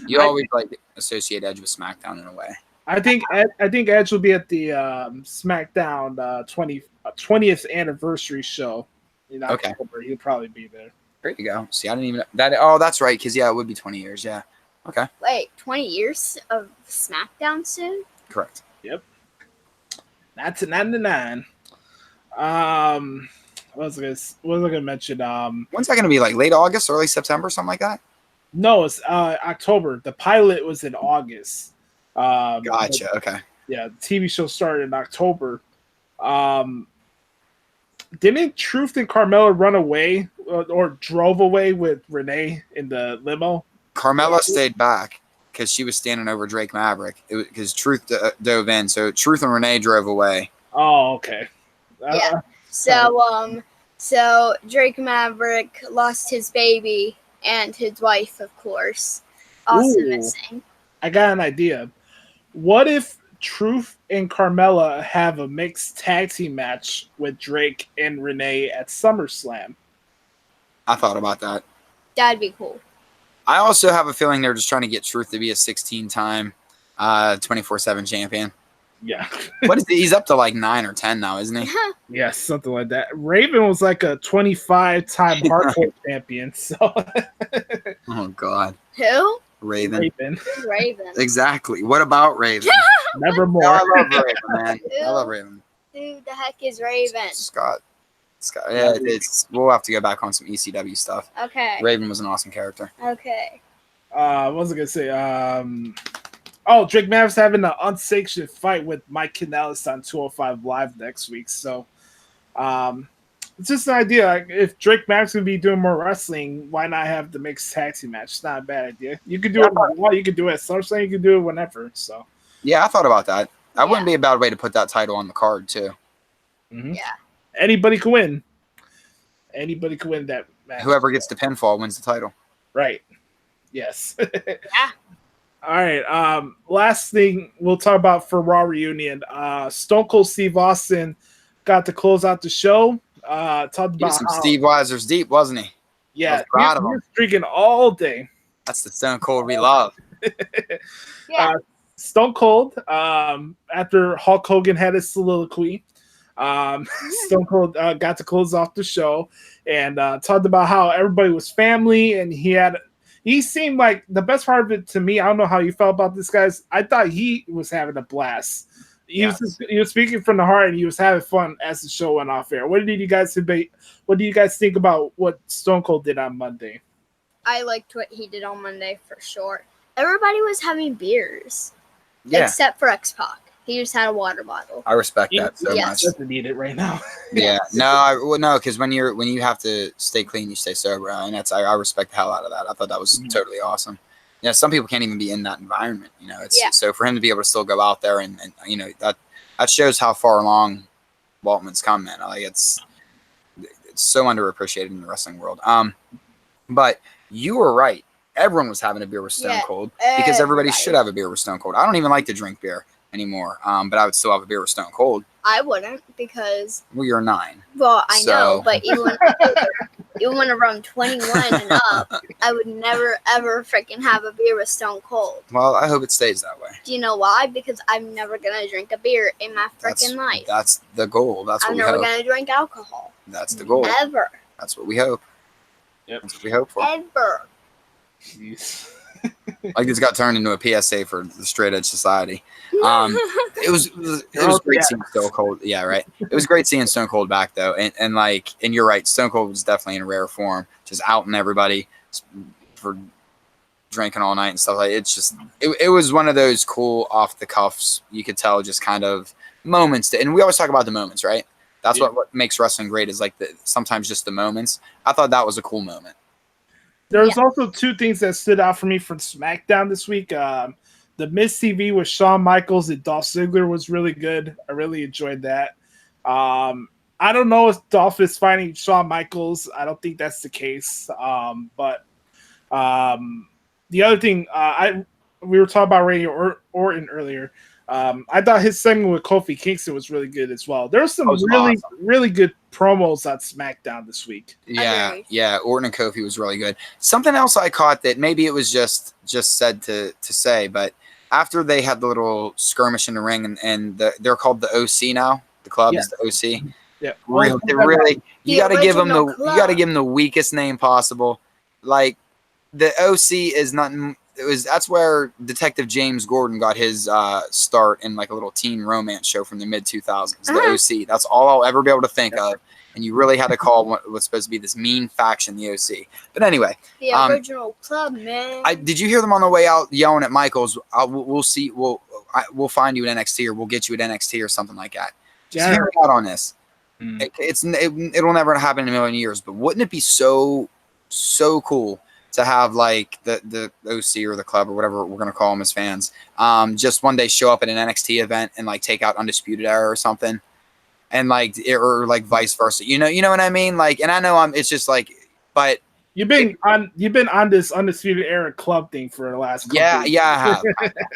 You always like associate Edge with SmackDown in a way. I think Edge will be at the SmackDown 20th anniversary show in October. He'll probably be there. There you go. See, I didn't even know that. Oh, that's right. Because it would be 20 years. Yeah. Okay. Wait, 20 years of SmackDown soon? Correct. Yep. That's a 99. What was I gonna mention? When's that gonna be? Like late August, early September, something like that? No, it's October. The pilot was in August. Gotcha. Okay. Yeah, the TV show started in October. Didn't Truth and Carmella run away or drove away with Renee in the limo? Carmella stayed back because she was standing over Drake Maverick. It was because Truth dove in, so Truth and Renee drove away. Oh, okay. Yeah. So Drake Maverick lost his baby and his wife, of course, also missing. I got an idea. What if Truth and Carmella have a mixed tag team match with Drake and Renee at SummerSlam? I thought about that. That'd be cool. I also have a feeling they're just trying to get Truth to be a 16-time 24/7 champion. Yeah. What is he? He's up to like 9 or 10 now, isn't he? Yeah, something like that. Raven was like a 25-time hardcore champion. So. Oh God. Who? Raven. Who's Raven? Exactly. What about Raven? Nevermore. I love Raven, man. I love Raven. Who the heck is Raven? Scott. Yeah, we'll have to go back on some ECW stuff. Okay. Raven was an awesome character. Okay. What was I gonna say? Drake Maverick's having an unsanctioned fight with Mike Kanellis on 205 Live next week. So, it's just an idea. If Drake Maverick's gonna be doing more wrestling, why not have the mixed tag team match? It's not a bad idea. You could do it. You could do it at SummerSlam. You could do it whenever. So. Yeah, I thought about that. That wouldn't be a bad way to put that title on the card too. Mm-hmm. Yeah. Anybody can win. Anybody can win that match. Whoever gets the pinfall wins the title. Right. Yes. Yeah. All right. Last thing we'll talk about for Raw Reunion. Stone Cold Steve Austin got to close out the show. Talked He was about some how, Steve Weisers deep, wasn't he? yeah, I was proud of he him. was drinking all day. That's the Stone Cold we love. Yeah. Stone Cold, after Hulk Hogan had his soliloquy, Stone Cold got to close off the show and talked about how everybody was family, and he seemed like the best part of it to me. I don't know how you felt about this, guys. I thought he was having a blast. He was speaking from the heart, and he was having fun as the show went off air. What do you guys think about what Stone Cold did on Monday? I liked what he did on Monday for sure. Everybody was having beers, except for X-Pac. He just had a water bottle. I respect that so much. Doesn't need it right now. Yeah, no, because when you have to stay clean, you stay sober, and I respect the hell out of that. I thought that was totally awesome. Yeah, some people can't even be in that environment. So for him to be able to still go out there and that shows how far along Waltman's come, man. Like it's so underappreciated in the wrestling world. But you were right. Everyone was having a beer with Stone Cold because everybody should have a beer with Stone Cold. I don't even like to drink beer anymore, but I would still have a beer with Stone Cold. I wouldn't because... Well, you're 9. Well, I know, but even when I'm 21 and up, I would never, ever freaking have a beer with Stone Cold. Well, I hope it stays that way. Do you know why? Because I'm never going to drink a beer in my freaking life. That's the goal. That's what we hope. I'm never going to drink alcohol. That's the goal. Ever. That's what we hope. Yep. That's what we hope for. Ever. Jeez. Like this got turned into a PSA for the straight edge society. It was great seeing Stone Cold. Yeah, right. It was great seeing Stone Cold back though, and you're right. Stone Cold was definitely in rare form, just outing everybody for drinking all night and stuff like. It's just it was one of those cool off the cuffs. You could tell just kind of moments. And we always talk about the moments, right? That's what makes wrestling great is like sometimes just the moments. I thought that was a cool moment. There's also 2 things that stood out for me from SmackDown this week. The Miz TV with Shawn Michaels and Dolph Ziggler was really good. I really enjoyed that. I don't know if Dolph is fighting Shawn Michaels. I don't think that's the case. But the other thing, we were talking about Randy Orton earlier. I thought his segment with Kofi Kingston was really good as well. There was some really good promos on SmackDown this week. Yeah. Orton and Kofi was really good. Something else I caught that maybe it was just said to say, but after they had the little skirmish in the ring, and they're called the OC now. The club is the OC. Yeah, really, you got to give them the weakest name possible. Like the OC is nothing. That's where Detective James Gordon got his start in like a little teen romance show from the mid 2000s. The OC. That's all I'll ever be able to think of. And you really had to call what's supposed to be this mean faction, the OC. But anyway, the original club, man. Did you hear them on the way out yelling at Michaels? We'll see. We'll find you at NXT, or we'll get you at NXT, or something like that. Just hear me out on this. It'll never happen in a million years. But wouldn't it be so cool to have like the OC or the club or whatever we're gonna call them as fans, just one day show up at an NXT event and like take out Undisputed Era or something, and or vice versa. You know what I mean? Like, and I know it's just like, but you've been on this Undisputed Era club thing for the last couple I have.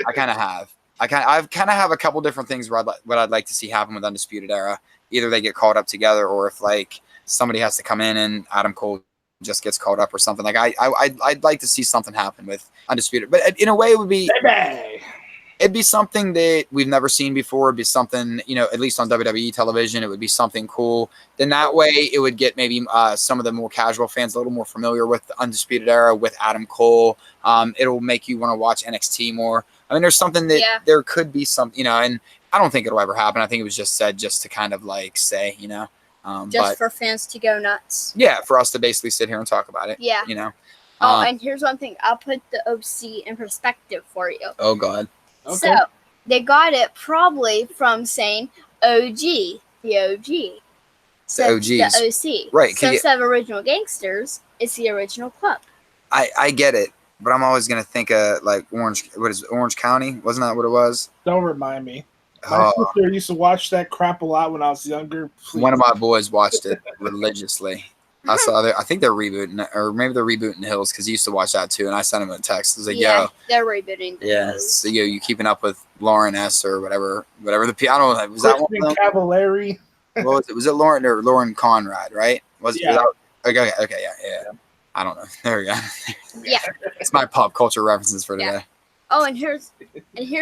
I kind of have. I kind of have a couple different things where I'd like to see happen with Undisputed Era. Either they get called up together, or if like somebody has to come in and Adam Cole just gets called up or something. Like I'd like to see something happen with Undisputed, but in a way it'd be something that we've never seen before. It'd be something, at least on WWE television, it would be something cool. Then that way it would get maybe some of the more casual fans a little more familiar with the Undisputed Era, with Adam Cole. It'll make you want to watch NXT more. I mean, there's something that there could be some, and I don't think it'll ever happen. I think it was just said just to kind of like say, just for fans to go nuts. Yeah, for us to basically sit here and talk about it. Yeah. And here's one thing. I'll put the OC in perspective for you. Oh, God. Okay. So, they got it probably from saying OG, the OG. So OGs. The OC. Right. So instead of Original Gangsters, it's the original club. I get it, but I'm always going to think of like Orange County? Wasn't that what it was? Don't remind me. My sister used to watch that crap a lot when I was younger. Please. One of my boys watched it religiously. I saw I think they're rebooting it, or maybe they're rebooting The Hills because he used to watch that too. And I sent him a text. I was like, "Yo, they're rebooting The Hills. So you keeping up with Lauren S or whatever the I don't know. Was that one? Cavallari. What was it? Was it Lauren or Lauren Conrad? Right? Was yeah. Okay, yeah. I don't know. There we go. Yeah, it's my pop culture references for today. Oh, and here's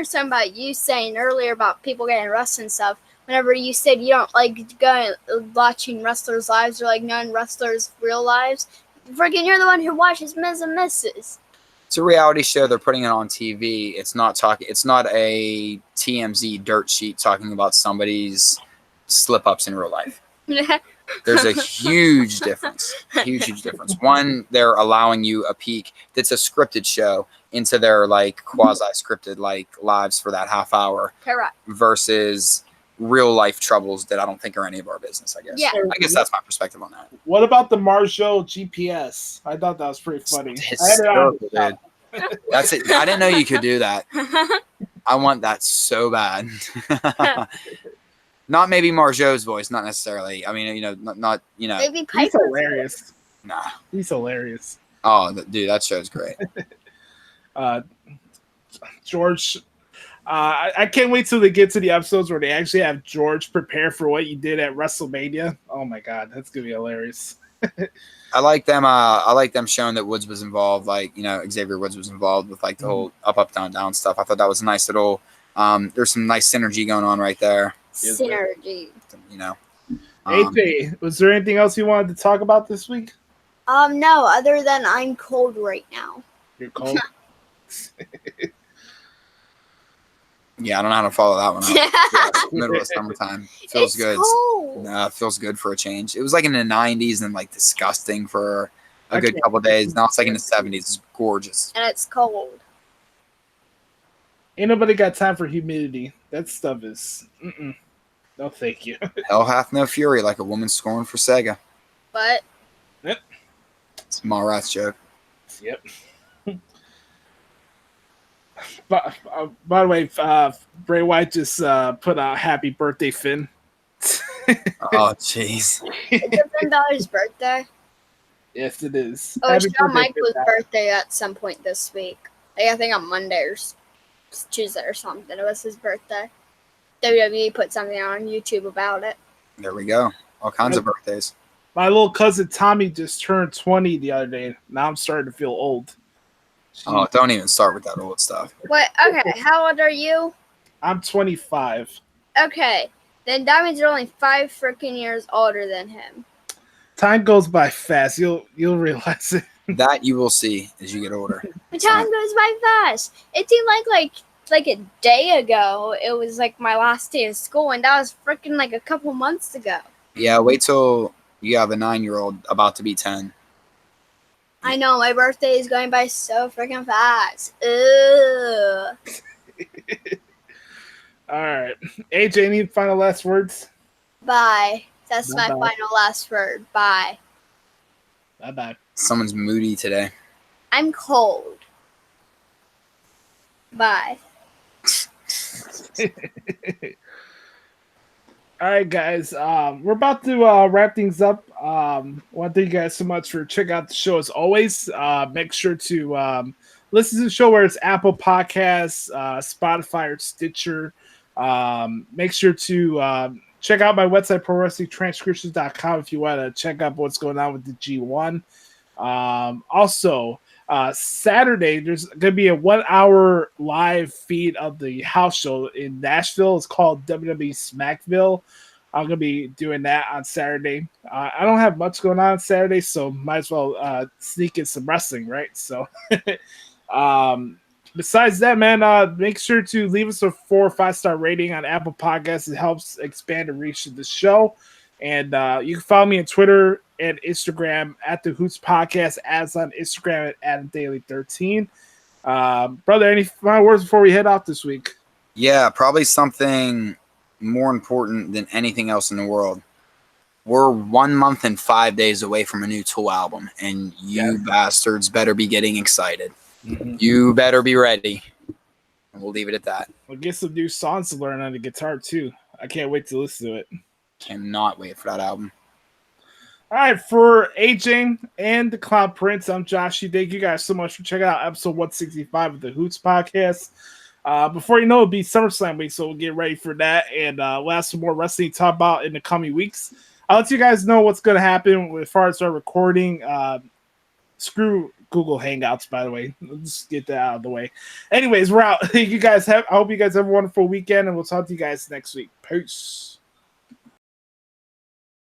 something about you saying earlier about people getting arrested and stuff. Whenever you said you don't like going watching wrestlers' lives or like knowing wrestlers' real lives, freaking you're the one who watches Ms. and Mrs. It's a reality show. They're putting it on TV. It's not a TMZ dirt sheet talking about somebody's slip-ups in real life. There's a huge difference. Huge difference. One, they're allowing you a peek. It's a scripted show into their like quasi-scripted like lives for that half hour. Correct. Versus real life troubles that I don't think are any of our business, I guess. Yeah. I guess that's my perspective on that. What about the Marjo GPS? I thought that was pretty funny. Hysterical, dude. That's it. I didn't know you could do that. I want that so bad. Not maybe Marjo's voice, not necessarily. I mean, not Maybe He's hilarious. Nah. He's hilarious. Oh, dude, that show's great. George, I can't wait till they get to the episodes where they actually have George prepare for what you did at WrestleMania. Oh my God, that's gonna be hilarious. I like them. I like them showing that Woods was involved. Like Xavier Woods was involved with like the whole up, down, down stuff. I thought that was a nice little. There's some nice synergy going on right there. Synergy. AJ, was there anything else you wanted to talk about this week? No, other than I'm cold right now. You're cold. Yeah, I don't know how to follow that one up. Yeah, middle of summertime. Feels good. Cold. It feels good for a change. It was like in the 90s and like disgusting for a good couple of days. Now it's like in the 70s. It's gorgeous. And it's cold. Ain't nobody got time for humidity. That stuff is... No, thank you. Hell hath no fury like a woman scorned for Sega. But... Yep. It's a Mallrats joke. Yep. By the way, Bray Wyatt just put out "Happy Birthday, Finn." Oh, jeez. It's Finn Balor's birthday. Yes, it is. Oh, it's Shawn Michaels' birthday at some point this week. Like, I think on Monday or Tuesday or something. It was his birthday. WWE put something out on YouTube about it. There we go. All kinds of birthdays. My little cousin Tommy just turned 20 the other day. Now I'm starting to feel old. Oh, don't even start with that old stuff. What? Okay, how old are you? I'm 25. Okay, then that means you're only 5 freaking years older than him. Time goes by fast. You'll realize it. That you will see as you get older. The time goes by fast. It seemed like a day ago. It was like my last day of school, and that was freaking like a couple months ago. Yeah, wait till you have a 9-year-old about to be 10. I know, my birthday is going by so freaking fast. Ugh. All right. AJ, any final last words? Bye. That's Bye-bye. my final last word. Bye. Bye-bye. Someone's moody today. I'm cold. Bye. All right, guys. We're about to wrap things up. I want to thank you guys so much for checking out the show as always. Make sure to listen to the show where it's Apple Podcasts, Spotify, or Stitcher. Make sure to check out my website, ProWrestlingTranscriptions.com, if you want to check out what's going on with the G1. Also, Saturday, there's going to be a 1-hour live feed of the house show in Nashville. It's called WWE Smackville. I'm going to be doing that on Saturday. I don't have much going on Saturday, so might as well sneak in some wrestling, right? So, besides that, man, make sure to leave us a 4 or 5-star rating on Apple Podcasts. It helps expand the reach of the show. And you can follow me on Twitter and Instagram at the Hoots Podcast, as on Instagram at AdamDaily13. Brother, any final words before we head off this week? Yeah, probably something more important than anything else in the world. We're 1 month and 5 days away from a new Tool album, and you bastards better be getting excited. Mm-hmm. You better be ready. And we'll leave it at that. We'll get some new songs to learn on the guitar too. I can't wait to listen to it. Cannot wait for that album. All right, for AJ and the Cloud Prince, I'm Joshy. Thank you guys so much for checking out episode 165 of the Hoots podcast. Before you know, it'll be SummerSlam week, so we'll get ready for that, and we'll have some more wrestling to talk about in the coming weeks. I'll let you guys know what's going to happen as far as our recording. Screw Google Hangouts, by the way. Let's get that out of the way. Anyways, we're out. I hope you guys have a wonderful weekend, and we'll talk to you guys next week. Peace.